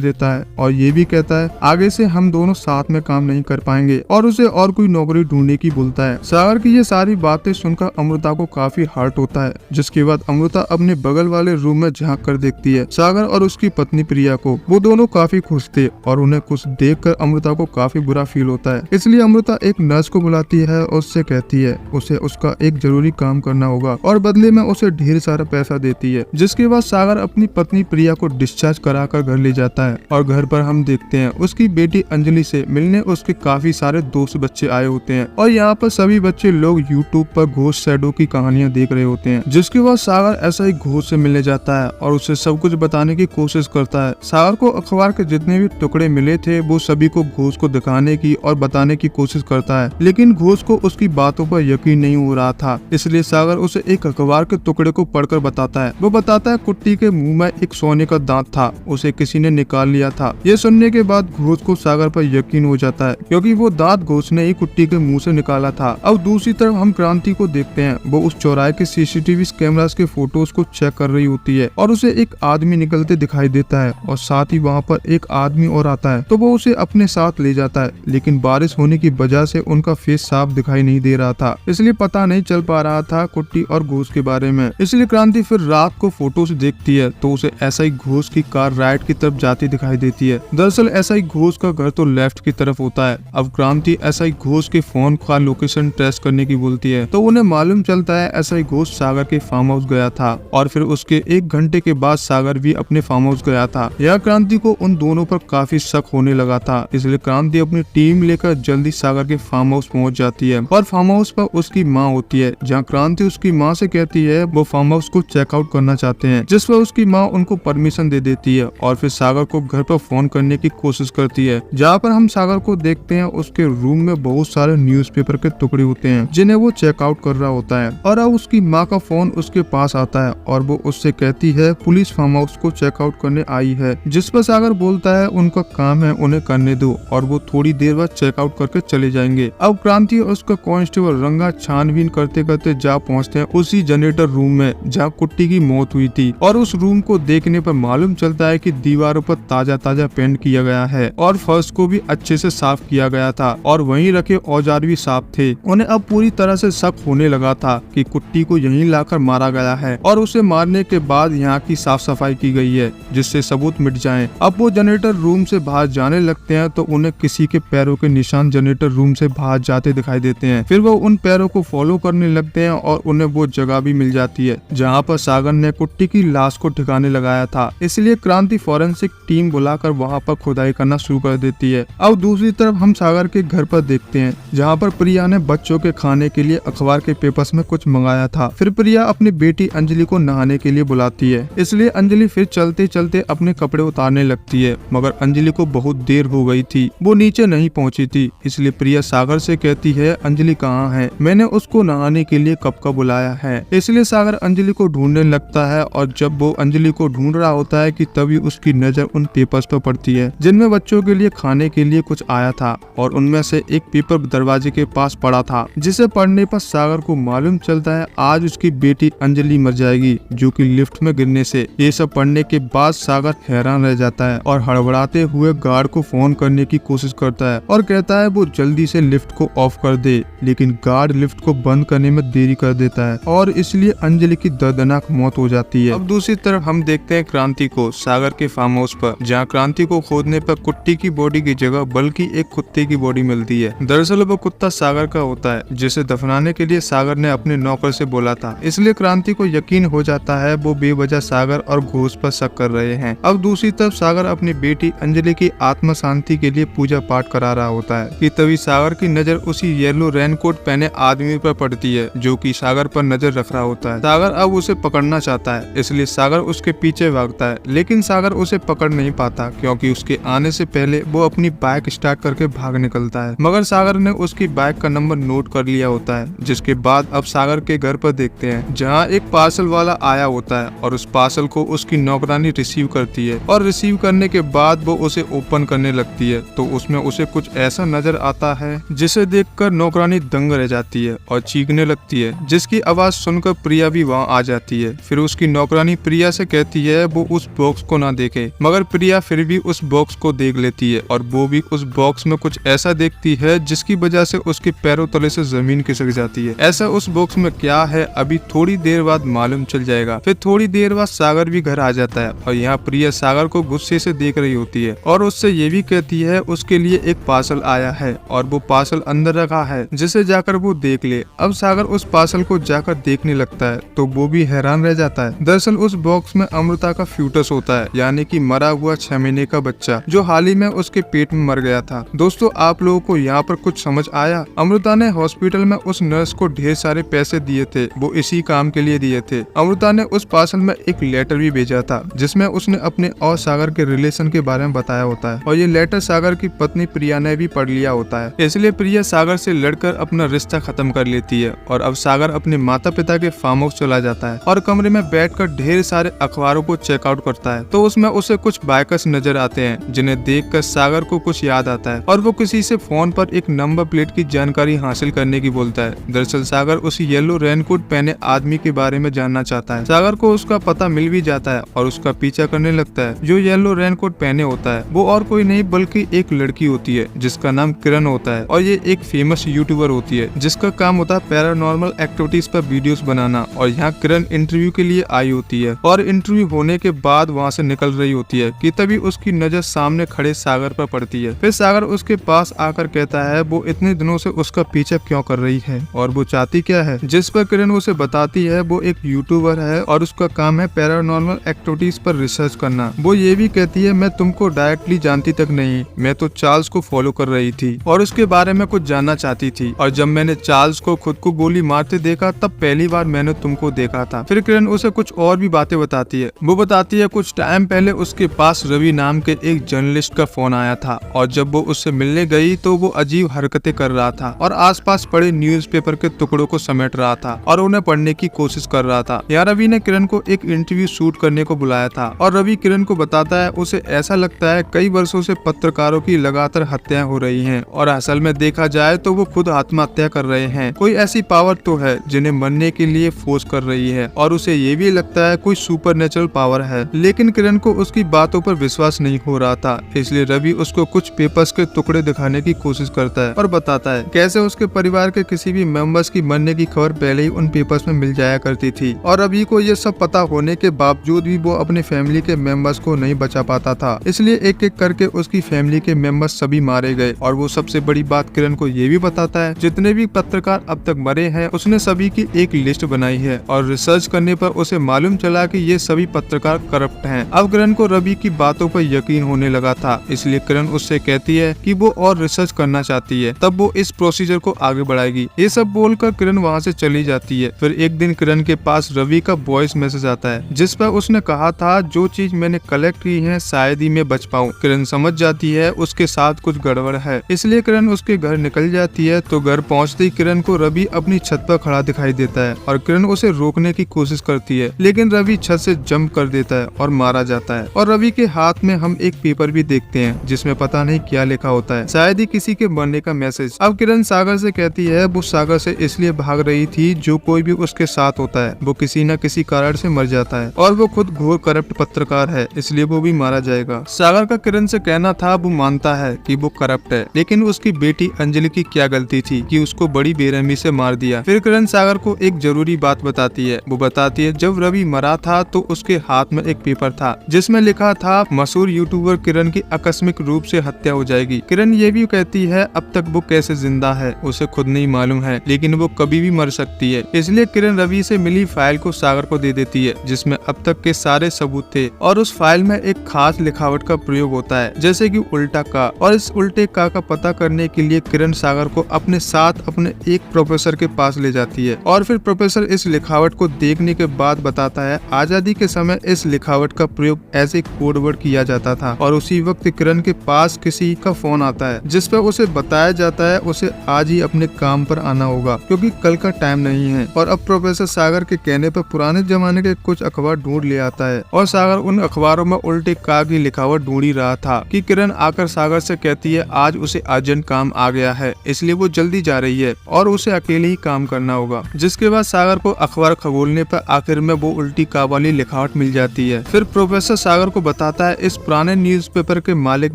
देता है और ये भी कहता है आगे से हम दोनों साथ में काम नहीं कर पाएंगे और उसे और कोई नौकरी ढूंढने की बोलता है। सागर की ये सारी बातें सुनकर अमृता को काफी हर्ट होता है। जिसके बाद अमृता अपने बगल वाले रूम में झांक कर देखती है सागर और उसकी पत्नी प्रिया को। वो दोनों काफी खुश थे और उन्हें कुछ देखकर अमृता को काफी बुरा फील होता है। इसलिए अमृता एक नर्स को बुलाती है और उससे कहती है उसे उसका एक जरूरी काम करना होगा और बदले में उसे ढेर सारा पैसा देती है। जिसके बाद सागर अपनी पत्नी प्रिया को डिस्चार्ज कराकर घर ले जाता है और घर पर हम देखते हैं उसकी बेटी अंजलि से मिलने उसके काफी सारे दोस्त बच्चे आए होते हैं और यहाँ पर सभी बच्चे लोग यूट्यूब पर घोस्ट शैडो की कहानियां देख रहे होते हैं। जिसके बाद सागर ऐसा ही घोस्ट से मिलने जाता है और उसे सब कुछ बताने की कोशिश करता है। सागर को अखबार के जितने भी टुकड़े मिले थे वो सभी को घोस्ट को दिखाने की और बताने की कोशिश करता है, लेकिन घोष को उसकी बातों पर यकीन नहीं हो रहा था। इसलिए सागर उसे एक अखबार के टुकड़े को पढ़कर बताता है। वो बताता है कुट्टी के मुंह में एक सोने का दांत था, उसे किसी ने निकाल लिया था। ये सुनने के बाद घोष को सागर पर यकीन हो जाता है, क्योंकि वो दांत घोष ने ही कुट्टी के मुंह से निकाला था। अब दूसरी तरफ हम क्रांति को देखते हैं। वो उस चौराहे के सीसीटीवी कैमरास के फोटोज को चेक कर रही होती है और उसे एक आदमी निकलते दिखाई देता है और साथ ही वहाँ पर एक आदमी और आता है, तो वो उसे अपने साथ ले जाता है। लेकिन बारिश होने की वजह से उनका फेस साफ दिखाई नहीं दे रहा था, इसलिए पता नहीं चल पा रहा था कुट्टी और घोष के बारे में। इसलिए क्रांति फिर रात को फोटोज देखती है तो उसे एसआई घोष की कार राइट की तरफ जाती दिखाई देती है। दरअसल एसआई घोष का घर तो लेफ्ट की तरफ होता है। अब क्रांति एसआई घोष के फोन का लोकेशन ट्रेस करने की बोलती है, तो उन्हें मालूम चलता है एसआई घोष सागर के फार्म हाउस गया था और फिर उसके 1 घंटे के बाद सागर भी अपने फार्म हाउस गया था। यह क्रांति को उन दोनों पर काफी शक होने लगा था, इसलिए क्रांति अपनी टीम लेकर जल्दी सागर के फार्म हाउस पहुंच जाती है और फार्म हाउस पर उसकी माँ होती है, जहाँ क्रांति उसकी माँ से कहती है वो फार्म हाउस को चेकआउट करना चाहते हैं, जिस पर उसकी माँ उनको परमिशन दे देती है और फिर सागर को घर पर फोन करने की कोशिश करती है। जहाँ पर हम सागर को देखते हैं उसके रूम में बहुत सारे न्यूज़पेपर के टुकड़े होते हैं जिन्हें वो चेकआउट कर रहा होता है और अब उसकी माँ का फोन उसके पास आता है और वो उससे कहती है पुलिस फार्म हाउस को चेकआउट करने आई है, जिस पर सागर बोलता है उनका काम है, उन्हें करने दो और वो थोड़ी देर बाद चेकआउट करके चले जाएंगे। अब क्रांति और उसका कांस्टेबल रंगा छानबीन करते करते जा पहुंचते हैं उसी जनरेटर रूम में जहाँ कुट्टी की मौत हुई थी और उस रूम को देखने पर मालूम चलता है कि दीवारों पर ताजा ताजा पेंट किया गया है और फर्श को भी अच्छे से साफ किया गया था और वहीं रखे औजार भी साफ थे। उन्हें अब पूरी तरह से शक होने लगा था कि कुट्टी को यहीं लाकर मारा गया है और उसे मारने के बाद यहाँ की साफ सफाई की गई है जिससे सबूत मिट जाएं। अब वो जनरेटर रूम से बाहर जाने लगते हैं तो उन्हें किसी के पैरों के निशान जनरेटर रूम से बाहर जाते दिखाई देते हैं। फिर वो उन पैरों को फॉलो करने लगते हैं और उन्हें वो जगह भी मिल जाती है जहाँ पर सागर ने कुट्टी की लाश को ठिकाने लगाया था। इसलिए क्रांति फॉरेंसिक टीम बुलाकर वहाँ पर खुदाई करना शुरू कर देती है। अब दूसरी तरफ हम सागर के घर पर देखते हैं जहाँ पर प्रिया ने बच्चों के खाने के लिए अखबार के पेपर्स में कुछ मंगाया था। फिर प्रिया अपनी बेटी अंजलि को नहाने के लिए बुलाती है, इसलिए अंजलि फिर चलते चलते अपने कपड़े उतारने लगती है, मगर अंजलि को बहुत देर हो गई थी, वो नीचे नहीं पहुंची थी। इसलिए प्रिया सागर से कहती है अंजलि कहाँ है, मैंने उसको नहाने के लिए कब का बुलाया है। इसलिए सागर अंजलि को ढूंढने लगता है और जब वो अंजलि को ढूंढ रहा होता है कि तभी उसकी नजर उन पेपर्स पर पड़ती है जिनमें बच्चों के लिए खाने के लिए कुछ आया था और उनमें से एक पेपर दरवाजे के पास पड़ा था, जिसे पढ़ने पर सागर को मालूम चलता है आज उसकी बेटी अंजलि मर जाएगी, जो कि लिफ्ट में गिरने से। ये सब पढ़ने के बाद सागर हैरान रह जाता है और हड़बड़ाते हुए गार्ड को फोन करने की कोशिश करता है और कहता है वो जल्दी से लिफ्ट को ऑफ कर दे, लेकिन गार्ड लिफ्ट को बंद करने में देरी कर देता है और इसलिए अंजलि की दर्दनाक मौत हो जाती है। अब दूसरी तरफ हम देखते हैं क्रांति को सागर के फार्म हाउस पर, जहाँ क्रांति को खोदने पर कुट्टी की बॉडी की जगह बल्कि एक कुत्ते की बॉडी मिलती है। दरअसल वो कुत्ता सागर का होता है जिसे दफनाने के लिए सागर ने अपने नौकर से बोला था। इसलिए क्रांति को यकीन हो जाता है वो बेवजह सागर और घोष पर शक कर रहे हैं। अब दूसरी तरफ सागर अपनी बेटी अंजलि की आत्मा शांति के लिए पूजा पाठ करा रहा होता है कि तभी सागर की नजर उसी येलो रेनकोट पहने आदमी पर पड़ती है जो कि सागर पर नजर रख रहा होता है। सागर अब उसे पकड़ना चाहता है, इसलिए सागर उसके पीछे भागता है, लेकिन सागर उसे पकड़ नहीं पाता क्योंकि उसके आने से पहले वो अपनी बाइक स्टार्ट करके भाग निकलता है। मगर सागर ने उसकी बाइक का नंबर नोट कर लिया होता है, जिसके बाद अब सागर के घर पर देखते हैं जहाँ एक पार्सल वाला आया होता है और उस पार्सल को उसकी नौकरानी रिसीव करती है और रिसीव करने के बाद वो उसे ओपन करने लगती है तो उसमें उसे कुछ ऐसा नजर आता है जिसे देखकर नौकरानी दंग रह जाती है और चीखने लगती है, जिसकी आवाज सुनकर प्रिया भी वहाँ आ जाती है। फिर उसकी नौकरानी प्रिया से कहती है वो उस बॉक्स को ना देखे, मगर प्रिया फिर भी उस बॉक्स को देख लेती है और वो भी उस बॉक्स में कुछ ऐसा देखती है जिसकी वजह से उसके पैरों तले से जमीन खिसक जाती है। ऐसा उस बॉक्स में क्या है अभी थोड़ी देर बाद मालूम चल जाएगा। फिर थोड़ी देर बाद सागर भी घर आ जाता है और यहाँ प्रिया सागर को गुस्से से देख रही होती है और उससे ये भी कहती है उसके लिए एक पार्सल आया है और वो पार्सल अंदर रखा है जिसे जाकर वो देख ले। अब सागर उस पार्सल को जाकर देखने लगता है तो वो भी हैरान रह जाता है। दरअसल उस बॉक्स में अमृता का फ्यूटस होता है, यानी कि मरा हुआ 6 महीने का बच्चा जो हाल ही में उसके पेट में मर गया था। दोस्तों आप लोगों को यहाँ पर कुछ समझ आया? अमृता ने हॉस्पिटल में उस नर्स को ढेर सारे पैसे दिए थे, वो इसी काम के लिए दिए थे। अमृता ने उस पार्सल में एक लेटर भी भेजा था जिसमें उसने अपने और सागर के रिलेशन के बारे में बताया होता है और ये लेटर सागर की पत्नी प्रिया प्रिया ने भी पढ़ लिया होता है, इसलिए प्रिया सागर से लड़कर अपना रिश्ता खत्म कर लेती है और अब सागर अपने माता पिता के फार्म हाउस चला जाता है और कमरे में बैठकर ढेर सारे अखबारों को चेकआउट करता है। तो उसमें उसे कुछ बाइकर्स नजर आते हैं जिन्हें देखकर सागर को कुछ याद आता है और वो किसी से फोन पर एक नंबर प्लेट की जानकारी हासिल करने की बोलता है। दरअसल सागर उस येलो रेनकोट पहने आदमी के बारे में जानना चाहता है। सागर को उसका पता मिल भी जाता है और उसका पीछा करने लगता है। जो येलो रेनकोट पहने होता है वो और कोई नहीं बल्कि एक लड़की होती है जिसका नाम किरण होता है और ये एक फेमस यूट्यूबर होती है जिसका काम होता है पैरानॉर्मल एक्टिविटीज पर वीडियोस बनाना। और यहाँ किरण इंटरव्यू के लिए आई होती है और इंटरव्यू होने के बाद वहाँ से निकल रही होती है कि तभी उसकी नजर सामने खड़े सागर पर पड़ती है। फिर सागर उसके पास आकर कहता है वो इतने दिनों से उसका पीछा क्यों कर रही है और वो चाहती क्या है, जिस पर किरण उसे बताती है वो एक यूट्यूबर है और उसका काम है पैरानॉर्मल एक्टिविटीज पर रिसर्च करना। वो ये भी कहती है मैं तुमको डायरेक्टली जानती तक नहीं, मैं तो चार्ल्स को फॉलो कर रही थी और उसके बारे में कुछ जानना चाहती थी और जब मैंने चार्ल्स को खुद को गोली मारते देखा तब पहली बार मैंने तुमको देखा था। फिर किरण उसे कुछ और भी बातें बताती है। वो बताती है कुछ टाइम पहले उसके पास रवि नाम के एक जर्नलिस्ट का फोन आया था और जब वो उससे मिलने गई तो वो अजीब हरकतें कर रहा था और आसपास पड़े न्यूज़पेपर के टुकड़ों को समेट रहा था और उन्हें पढ़ने की कोशिश कर रहा था। यहाँ रवि ने किरण को एक इंटरव्यू शूट करने को बुलाया था और रवि किरण को बताता है उसे ऐसा लगता है कई वर्षों से पत्रकारों की लगातार हत्याएं हो रही हैं और असल में देखा जाए तो वो खुद आत्महत्या कर रहे हैं। कोई ऐसी पावर तो है जिन्हें मरने के लिए फोर्स कर रही है और उसे ये भी लगता है कोई सुपरनेचुरल पावर है। लेकिन किरण को उसकी बातों पर विश्वास नहीं हो रहा था, इसलिए रवि उसको कुछ पेपर्स के टुकड़े दिखाने की कोशिश करता है और बताता है कैसे उसके परिवार के किसी भी मेंबर्स की मरने की खबर पहले ही उन पेपर्स में मिल जाया करती थी और रवि को ये सब पता होने के बावजूद भी वो अपने फैमिली के मेंबर्स को नहीं बचा पाता था, इसलिए एक एक करके उसकी फैमिली के मेंबर्स सभी मारे गए। और वो सबसे बड़ी बात किरण को ये भी बताता है जितने भी पत्रकार अब तक मरे हैं उसने सभी की एक लिस्ट बनाई है और रिसर्च करने पर उसे मालूम चला कि ये सभी पत्रकार करप्ट हैं। अब किरण को रवि की बातों पर यकीन होने लगा था, इसलिए किरण उससे कहती है कि वो और रिसर्च करना चाहती है, तब वो इस प्रोसीजर को आगे बढ़ाएगी। ये सब बोलकर किरण वहाँ से चली जाती है। फिर एक दिन किरण के पास रवि का वॉइस मैसेज आता है जिस पर उसने कहा था जो चीज मैंने कलेक्ट की है शायद ही मैं बच पाऊँ। किरण समझ जाती है उसके साथ कुछ गड़बड़ है, इसलिए किरण उसके घर निकल जाती है। तो घर पहुँचते ही किरण को रवि अपनी छत पर खड़ा दिखाई देता है और किरण उसे रोकने की कोशिश करती है, लेकिन रवि छत से जंप कर देता है और मारा जाता है। और रवि के हाथ में हम एक पेपर भी देखते हैं जिसमें पता नहीं क्या लिखा होता है, शायद ही किसी के मरने का मैसेज। अब किरण सागर से कहती है वो सागर से इसलिए भाग रही थी जो कोई भी उसके साथ होता है वो किसी न किसी कारण से मर जाता है और वो खुद घोर करप्ट पत्रकार है, इसलिए वो भी मारा जाएगा। सागर का किरण से कहना था वो मानता है कि वो करप्ट है, लेकिन उसकी बेटी अंजलि की क्या गलती थी कि उसको बड़ी बेरहमी से मार दिया। फिर किरण सागर को एक जरूरी बात बताती है। वो बताती है जब रवि मरा था तो उसके हाथ में एक पेपर था जिसमें लिखा था मशहूर यूट्यूबर किरण की आकस्मिक रूप से हत्या हो जाएगी। किरण ये भी कहती है अब तक वो कैसे जिंदा है उसे खुद नहीं मालूम है, लेकिन वो कभी भी मर सकती है। इसलिए किरण रवि से मिली फाइल को सागर को दे देती है जिसमें अब तक के सारे सबूत थे और उस फाइल में एक खास लिखावट का प्रयोग होता है जैसे कि उल्टा का। और इस उल्टे का पता करने के लिए किरण सागर को अपने साथ अपने एक प्रोफेसर के पास ले जाती है और फिर प्रोफेसर इस लिखावट को देखने के बाद बताता है आजादी के समय इस लिखावट का प्रयोग ऐसे कोड वर्ड किया जाता था। और उसी वक्त किरण के पास किसी का फोन आता है जिस पर उसे बताया जाता है उसे आज ही अपने काम पर आना होगा क्योंकि कल का टाइम नहीं है। और अब प्रोफेसर सागर के कहने पर पुराने जमाने के कुछ अखबार ढूंढ ले आता है और सागर उन अखबारों में उल्टे का की लिखावट ढूंढ ही रहा था कि किरण आकर सागर से कहती है आज उसे अर्जेंट काम आ गया है, इसलिए वो जल्दी जा रही है और उसे अकेले ही काम करना होगा। जिसके बाद सागर को अखबार खगोलने पर आखिर में वो उल्टी का वाली लिखावट मिल जाती है। फिर प्रोफेसर सागर को बताता है इस पुराने न्यूज़पेपर के मालिक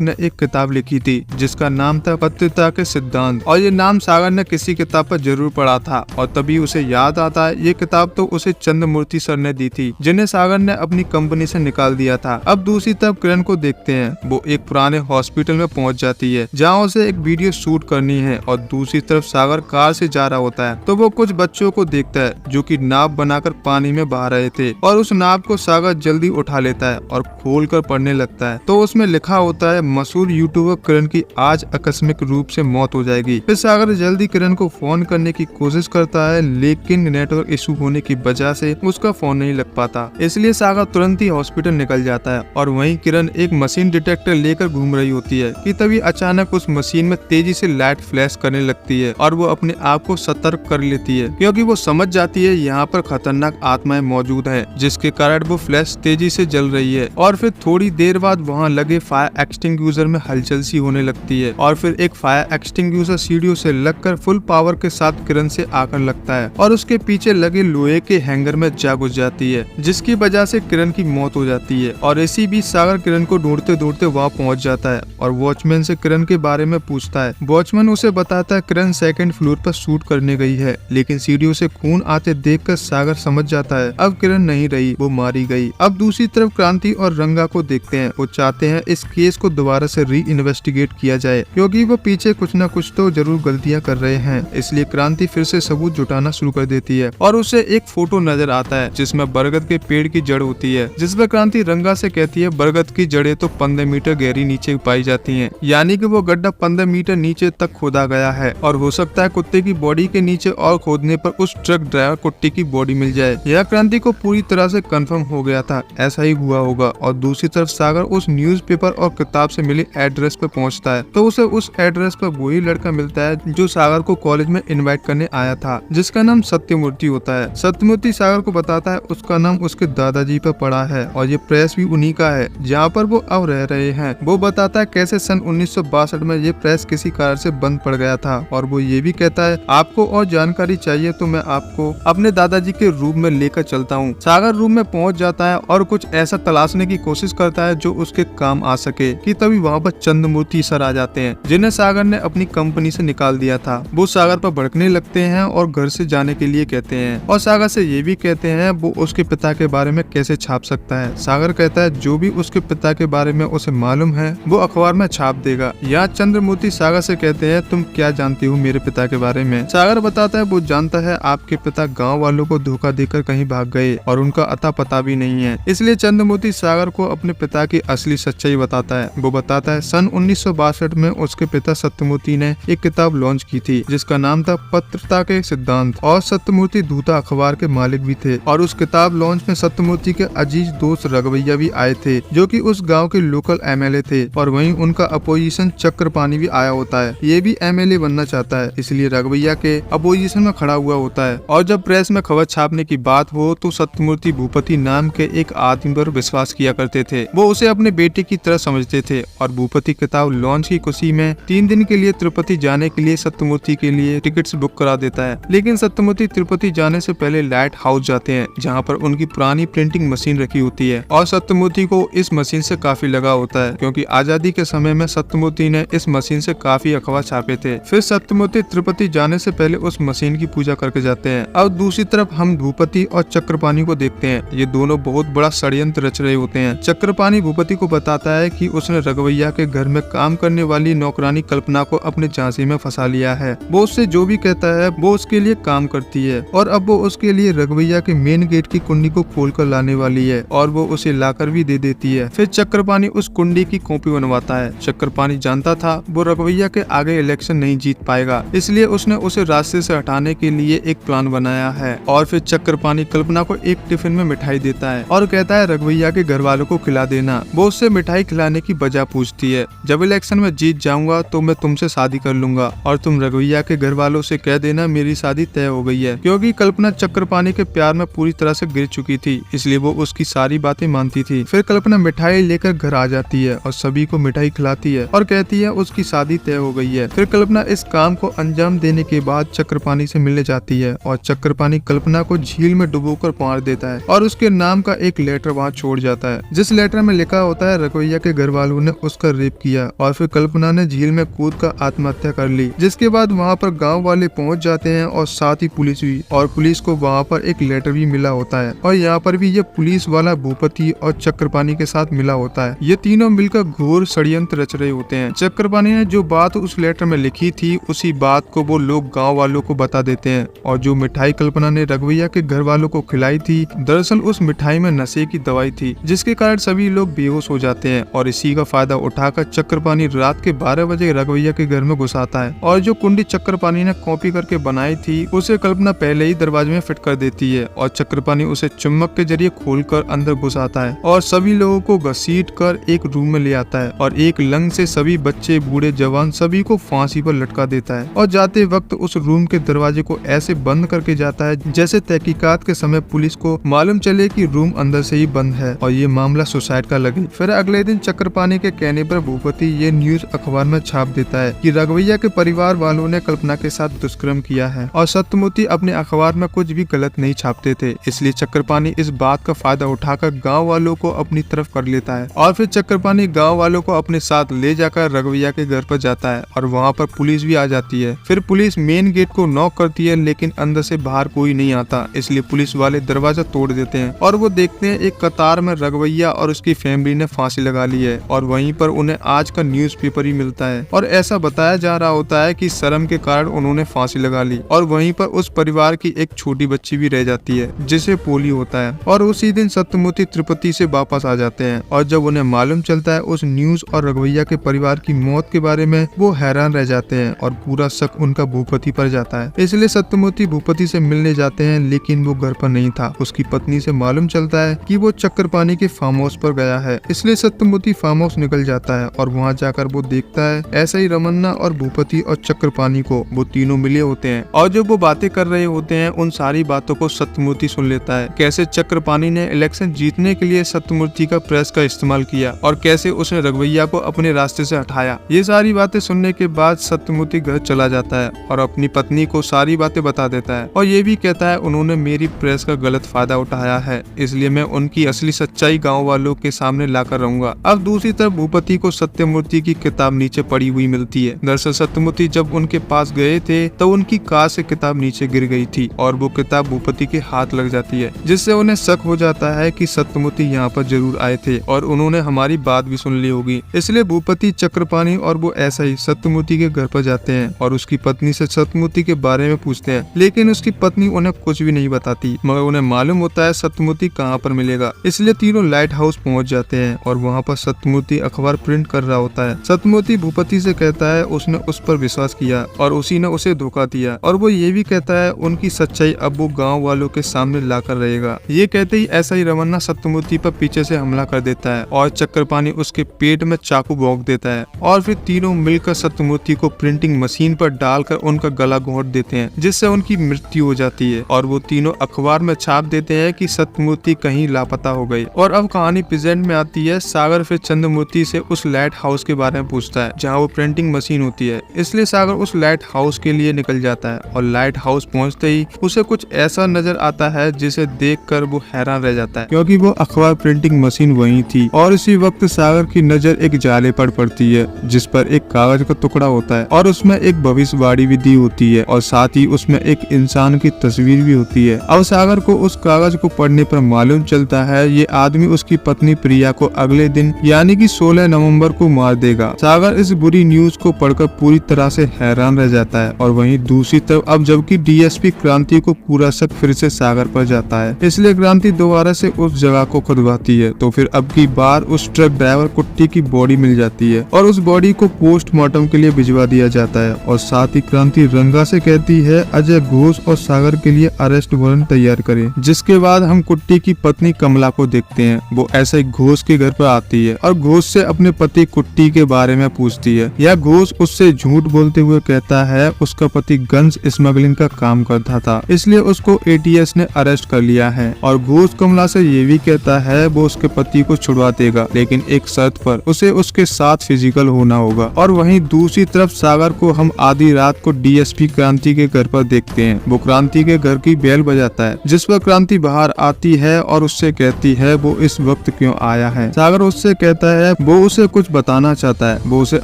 ने एक किताब लिखी थी जिसका नाम था पत्रकारिता के सिद्धांत और ये नाम सागर ने किसी किताब पर जरूर पढ़ा था और तभी उसे याद आता है ये किताब तो उसे चंद्रमूर्ति सर ने दी थी जिन्हें सागर ने अपनी कंपनी से निकाल दिया था। अब दूसरी तरफ किरण को देखते हैं, वो एक पुराने हॉस्पिटल में पहुंच जाती है जहाँ उसे एक वीडियो शूट करनी है और दूसरी तरफ सागर कार से जा रहा होता है तो वो कुछ बच्चों को देखता है जो कि नाव बनाकर पानी में बहा रहे थे और उस नाव को सागर जल्दी उठा लेता है और खोल कर पढ़ने लगता है। तो उसमें लिखा होता है मशहूर यूट्यूबर किरण की आज आकस्मिक रूप से मौत हो जाएगी। फिर सागर जल्दी किरण को फोन करने की कोशिश करता है लेकिन नेटवर्क इशू होने की वजह से उसका फोन नहीं लग पाता, इसलिए सागर तुरंत ही हॉस्पिटल निकल जाता है और वहीं किरण एक मशीन डिटेक्टर लेकर घूम रही होती है कि तभी अचानक उस मशीन में तेजी से लाइट फ्लैश करने लगती है और वो अपने आप को सतर्क कर लेती है, क्योंकि वो समझ जाती है यहाँ पर खतरनाक आत्माएं मौजूद हैं, जिसके कारण वो फ्लैश तेजी से जल रही है। और फिर थोड़ी देर बाद वहाँ लगे फायर एक्सटिंग्विशर में हलचल सी होने लगती है और फिर एक फायर एक्सटिंग्विशर सीढ़ियों से लगकर फुल पावर के साथ किरण से आकर लगता है और उसके पीछे लगे लोहे के हैंगर में जा घुस जाती है, जिसकी वजह से किरण की मौत हो जाती है। और इसी बीच सागर किरण को ढूंढते ढूंढते वहाँ पहुँच जाता है और वॉचमैन से किरण के बारे में पूछता है। वॉचमैन उसे बताता है किरण सेकंड फ्लोर पर शूट करने गई है, लेकिन सीढ़ियों से खून आते देखकर सागर समझ जाता है अब किरण नहीं रही, वो मारी गई। अब दूसरी तरफ क्रांति और रंगा को देखते हैं। वो चाहते हैं इस केस को दोबारा से री इन्वेस्टिगेट किया जाए, क्योंकि वो पीछे कुछ न कुछ तो जरूर गलतियां कर रहे हैं। इसलिए क्रांति फिर से सबूत जुटाना शुरू कर देती है और उसे एक फोटो नजर आता है जिसमें बरगद के पेड़ की जड़ होती है, जिस पर क्रांति रंगा से कहती है बरगद की जड़ें तो 15 मीटर गहरी नीचे पाई जाती हैं, यानी कि वो गड्ढा 15 मीटर नीचे तक खोदा गया है और हो सकता है कुत्ते की बॉडी के नीचे और खोदने पर उस ट्रक ड्राइवर कुत्ते की बॉडी मिल जाए। यह क्रांति को पूरी तरह से कंफर्म हो गया था, ऐसा ही हुआ होगा। और दूसरी तरफ सागर उस न्यूज़पेपर और किताब से मिली एड्रेस पर पहुंचता है तो उसे उस एड्रेस पर वही लड़का मिलता है जो सागर को कॉलेज में इनवाइट करने आया था, जिसका नाम सत्यमूर्ति होता है। सत्यमूर्ति सागर को बताता है उसका नाम उसके दादाजी पर पड़ा है और ये प्रेस भी उन्हीं का है जहाँ पर वो अब रह रहे हैं। वो बताता है कैसे सन 1962 में ये प्रेस किसी कारण से बंद पड़ गया था और वो ये भी कहता है आपको और जानकारी चाहिए तो मैं आपको अपने दादाजी के रूम में लेकर चलता हूँ। सागर रूम में पहुँच जाता है और कुछ ऐसा तलाशने की कोशिश करता है जो उसके काम आ सके कि तभी वहाँ पर चंद्रमूर्ति सर आ जाते हैं, जिन्हें सागर ने अपनी कंपनी से निकाल दिया था। वो सागर पर भड़कने लगते हैं और घर से जाने के लिए कहते हैं और सागर से ये भी कहते हैं वो उसके पिता के बारे में कैसे छाप सकता है। सागर कहता है जो भी उसके पिता के बारे में उसे मालूम है वो अखबार में छाप देगा। यहाँ चंद्रमूर्ति सागर से कहते हैं तुम क्या जानती हो मेरे पिता के बारे में। सागर बताता है वो जानता है आपके पिता गाँव वालों को धोखा देकर कहीं भाग गए और उनका अता पता भी नहीं है। इसलिए चंद्रमूर्ति सागर को अपने पिता की असली सच्चाई बताता है। वो बताता है सन 1962 में उसके पिता सत्यमूर्ति ने एक किताब लॉन्च की थी जिसका नाम था पत्रता के सिद्धांत और सत्यमूर्ति दूता अखबार के मालिक भी थे। और उस किताब लॉन्च में सत्यमूर्ति के अजीज दोस्त रघवैया भी आए थे जो कि उस गांव के लोकल एमएलए थे और वहीं उनका अपोजिशन चक्रपाणी भी आया होता है। ये भी एमएलए बनना चाहता है, इसलिए रघवैया के अपोजिशन में खड़ा हुआ होता है। और जब प्रेस में खबर छापने की बात हो तो सत्यमूर्ति भूपति नाम के एक आदमी पर विश्वास किया करते थे। वो उसे अपने बेटे की तरह समझते थे और भूपति किताब लॉन्च की खुशी में 3 दिन के लिए तिरुपति जाने के लिए सत्यमूर्ति के लिए टिकट्स बुक करा देता है। लेकिन सत्यमूर्ति तिरुपति जाने से पहले लाइट हाउस जाते हैं जहाँ पर उनकी पुरानी प्रिंटिंग मशीन रखी होती है और सत्यमूर्ति को इस मशीन से काफी लगाव होता है, क्योंकि आजादी के समय में सत्यमूर्ति ने इस मशीन से काफी अखबार छापे थे। फिर सत्यमूर्ति तिरुपति जाने से पहले उस मशीन की पूजा करके जाते हैं। अब दूसरी तरफ हम भूपति और चक्रपाणी को देखते हैं। ये दोनों बहुत बड़ा षड्यंत्र रच रहे होते हैं। चक्रपाणी भूपति को बताता है कि उसने रघवैया के घर में काम करने वाली नौकरानी कल्पना को अपने झांसे में फंसा लिया है। वो उससे जो भी कहता है वो उसके लिए काम करती है और अब वो उसके लिए रघवैया के मेन गेट की कुंडी को खोल कर लाने वाली है और वो उसे लाकर भी दे देती है। फिर चक्रपाणी उस कुंडी की कॉपी बनवाता है। चक्रपाणी जानता था वो रघवैया के आगे इलेक्शन नहीं जीत पाएगा, इसलिए उसने उसे रास्ते से हटाने के लिए एक प्लान बनाया है। और फिर चक्रपाणी कल्पना को एक टिफिन में मिठाई देता है और कहता है रघवैया के घर वालों को खिला देना। वो उससे मिठाई खिलाने की वजह पूछती है। जब इलेक्शन में जीत जाऊंगा तो मैं तुमसे शादी कर लूंगा और तुम रघवैया के घर वालों से कह देना मेरी शादी तय हो गई है, क्योंकि कल्पना चक्रपाणी के प्यार में पूरी तरह से गिर चुकी थी, इसलिए वो उसकी सारी बातें मानती थी। फिर कल्पना मिठाई लेकर घर आ जाती है और सभी को मिठाई खिलाती है और कहती है उसकी शादी तय हो गई है। फिर कल्पना इस काम को अंजाम देने के बाद चक्रपाणी से मिलने जाती है और चक्रपाणी कल्पना को झील में डुबोकर मार देता है और उसके नाम का एक लेटर वहाँ छोड़ जाता है, जिस लेटर में लिखा होता है रघवैया के घर वालों ने उसका रेप किया और फिर कल्पना ने झील में कूद कर आत्महत्या कर ली। जिसके बाद वहाँ पर गाँव वाले पहुँच जाते हैं और साथ ही पुलिस भी, और पुलिस को वहाँ पर एक लेटर भी मिला होता है और यहाँ पर भी ये पुलिस वाला भूपति और चक्रपाणी के साथ मिला होता है। ये तीनों मिलकर घोर षड्यंत्र रच रहे होते हैं। चक्रपाणी ने जो बात उस लेटर में लिखी थी उसी बात को वो लोग गाँव वालों को बता देते हैं और जो मिठाई कल्पना ने रघवैया के घर वालों को खिलाई थी दरअसल उस मिठाई में नशे की दवाई थी, जिसके कारण सभी लोग बेहोश हो जाते हैं। और इसी का फायदा उठाकर चक्रपाणी रात के 12 बजे रघवैया के घर में घुस आता है और जो कुंडी चक्रपाणी ने कॉपी करके बनाई थी उसे कल्पना पहले ही दरवाजे में फिट कर देती है और चक्रपाणी उसे चुम्बक के जरिए खोलकर अंदर घुस आता है और सभी लोगों को घसीट कर एक रूम में ले आता है और एक लंग से सभी बच्चे, बूढ़े, जवान सभी को फांसी पर लटका देता है और जाते वक्त उस रूम के दरवाजे को ऐसे बंद करके जाता है जैसे तहकीकात के समय पुलिस को मालूम चले कि रूम अंदर से ही बंद है और ये मामला सुसाइड का लगे। फिर अगले दिन चक्रपाणी के कहने पर भूपति ये न्यूज अखबार में छाप देता है कि रघुवैया के परिवार वालों ने कल्पना के साथ दुष्कर्म किया है और सत्यमूर्ति अपने अखबार में कुछ भी गलत नहीं छापते थे, इसलिए चक्रपाणी इस बात का फायदा उठाकर गाँव वालों को अपनी तरफ कर लेता है और फिर चक्रपाणी गाँव वालों को अपने साथ ले जाकर रघुवैया के घर पर जाता है और वहाँ पर पुलिस भी आ जाती है। फिर पुलिस मेन गेट को नॉक करती है लेकिन अंदर से बाहर कोई नहीं आता, इसलिए पुलिस वाले दरवाजा तोड़ देते हैं और वो देखते हैं एक कतार में रघुवैया और उसकी फैमिली ने फांसी लगा ली है और वहीं पर उन्हें आज का न्यूज़पेपर ही मिलता है और ऐसा बताया जा रहा होता है कि शर्म के कारण उन्होंने फांसी लगा ली और वहीं पर उस परिवार की एक छोटी बच्ची भी रह जाती है जिसे पोलियो होता है। और उसी दिन सत्यमूर्ति तिरुपति से वापस आ जाते हैं और जब उन्हें मालूम चलता है उस न्यूज और रघुवैया के परिवार की मौत के बारे में, वो हैरान रह जाते हैं और पूरा शक उनका भूपति पर जाता है। इसलिए सत्यमूर्ति भूपति से मिलने जाते हैं लेकिन वो घर पर नहीं था। उसकी पत्नी से मालूम चलता है कि वो चक्रपाणी के फार्म हाउस पर गया है, इसलिए सत्यमूर्ति फार्म हाउस निकल जाता है और वहाँ जाकर वो देखता है ऐसा ही रमन्ना और भूपति और चक्रपाणी को वो तीनों मिले होते हैं और जब वो बातें कर रहे होते हैं उन सारी बातों को सत्यमूर्ति सुन लेता है। कैसे चक्रपाणी ने इलेक्शन जीतने के लिए सत्यमूर्ति का प्रेस का इस्तेमाल किया और कैसे उसने रघुवैया को अपने रास्ते से हटाया। ये सारी बातें सुनने के बाद सत्यमूर्ति घर चला जाता है और अपनी पत्नी को सारी बातें बता देता है और ये भी कहता है उन्होंने मेरी प्रेस का गलत फायदा उठाया है, इसलिए मैं उनकी असली सच्चाई गाँव वालों के सामने लाकर रहूंगा। अब दूसरी तरफ भूपति को सत्यमूर्ति की किताब नीचे पड़ी हुई मिलती है। दरअसल सत्यमूर्ति जब उनके पास गए थे तो उनकी कार से किताब नीचे गिर गई थी और वो किताब भूपति के हाथ लग जाती है, जिससे उन्हें शक हो जाता है कि सत्यमूर्ति यहाँ पर जरूर आए थे और उन्होंने हमारी बात भी सुन ली होगी। इसलिए भूपति, चक्रपाणी और वो ऐसा ही सत्यमूर्ति के घर पर जाते हैं और उसकी पत्नी से सत्यमूर्ति के बारे में पूछते हैं, लेकिन उसकी पत्नी उन्हें कुछ भी नहीं बताती, मगर उन्हें मालूम होता है सत्यमूर्ति कहाँ पर मिलेगा। इसलिए तीनों लाइट हाउस पहुँच जाते हैं और वहाँ पर सत्यमूर्ति अखबार प्रिंट कर रहा होता है। सत्यमूर्ति भूपति से कहता है उसने उस पर विश्वास किया और उसी ने उसे धोखा दिया और वो ये भी कहता है उनकी सच्चाई अब वो गाँव वालों के सामने लाकर रहेगा। ये कहते ही ऐसा ही रमन्ना सत्यमूर्ति पर पीछे से हमला कर देता है और चक्रपाणी उसके पेट में चाकू भोंक देता है और फिर तीनों मिलकर सत्यमूर्ति को प्रिंटिंग मशीन पर डालकर उनका गला घोंट देते हैं, जिससे उनकी मृत्यु हो जाती है और वो तीनों अखबार में छाप देते हैं कि सत्यमूर्ति कहीं लापता हो गई। और अब कहानी प्रेजेंट में आती है। सागर फिर चंद्रमूर्ति से उस लाइट हाउस के बारे में पूछता है जहाँ वो प्रिंटिंग मशीन होती है, इसलिए सागर उस लाइट हाउस के लिए निकल जाता है और लाइट हाउस पहुँचते ही उसे कुछ ऐसा नजर आता है जिसे देखकर वो हैरान रह जाता है, क्योंकि वो अखबार प्रिंटिंग मशीन वही थी। और इसी वक्त सागर की नजर एक जाले पर पड़ती है जिस पर एक कागज का टुकड़ा होता है और उसमें एक भविष्यवाणी भी दी होती है और साथ ही उसमें एक इंसान की तस्वीर भी होती है। अब सागर को उस कागज को पढ़ने पर मालूम चलता है ये आदमी उसकी पत्नी प्रिया को अगले दिन यानी कि 16 नवंबर को मार देगा। सागर इस बुरी न्यूज को पढ़कर पूरी तरह से हैरान रह जाता है और वहीं दूसरी तरफ अब जबकि डीएसपी क्रांति को पूरा शक फिर से सागर पर जाता है, इसलिए क्रांति दोबारा से उस जगह को खुदवाती है। तो फिर अब की बार उस ट्रक ड्राइवर कुट्टी की बॉडी मिल जाती है और उस बॉडी को पोस्टमार्टम के लिए भिजवा दिया जाता है और साथ ही क्रांति रंगा से कहती है अजय घोष और सागर के लिए अरेस्ट वारंट तैयार करें। जिसके बाद हम कुट्टी की पत्नी कमला को देखते हैं। वो ऐसे ही घोष के घर पर आती है और घोष से अपने पति कुट्टी के बारे में पूछती है। यह घोष उससे झूठ बोलते हुए कहता है उसका पति गन्स स्मगलिंग का काम करता था, इसलिए उसको एटीएस ने अरेस्ट कर लिया है। और घोष कमला से ये भी कहता है वो उसके पति को छुड़वा देगा, लेकिन एक शर्त पर, उसे उसके साथ फिजिकल होना होगा। और वहीं दूसरी तरफ सागर को हम आधी रात को डीएसपी क्रांति के घर पर देखते हैं। वो क्रांति के घर की बेल बजाता है, जिस पर क्रांति बाहर आती है और उससे कहती है वो इस वक्त क्यों आया है। सागर उससे कहता है वो उसे कुछ बताना चाहता है। वो उसे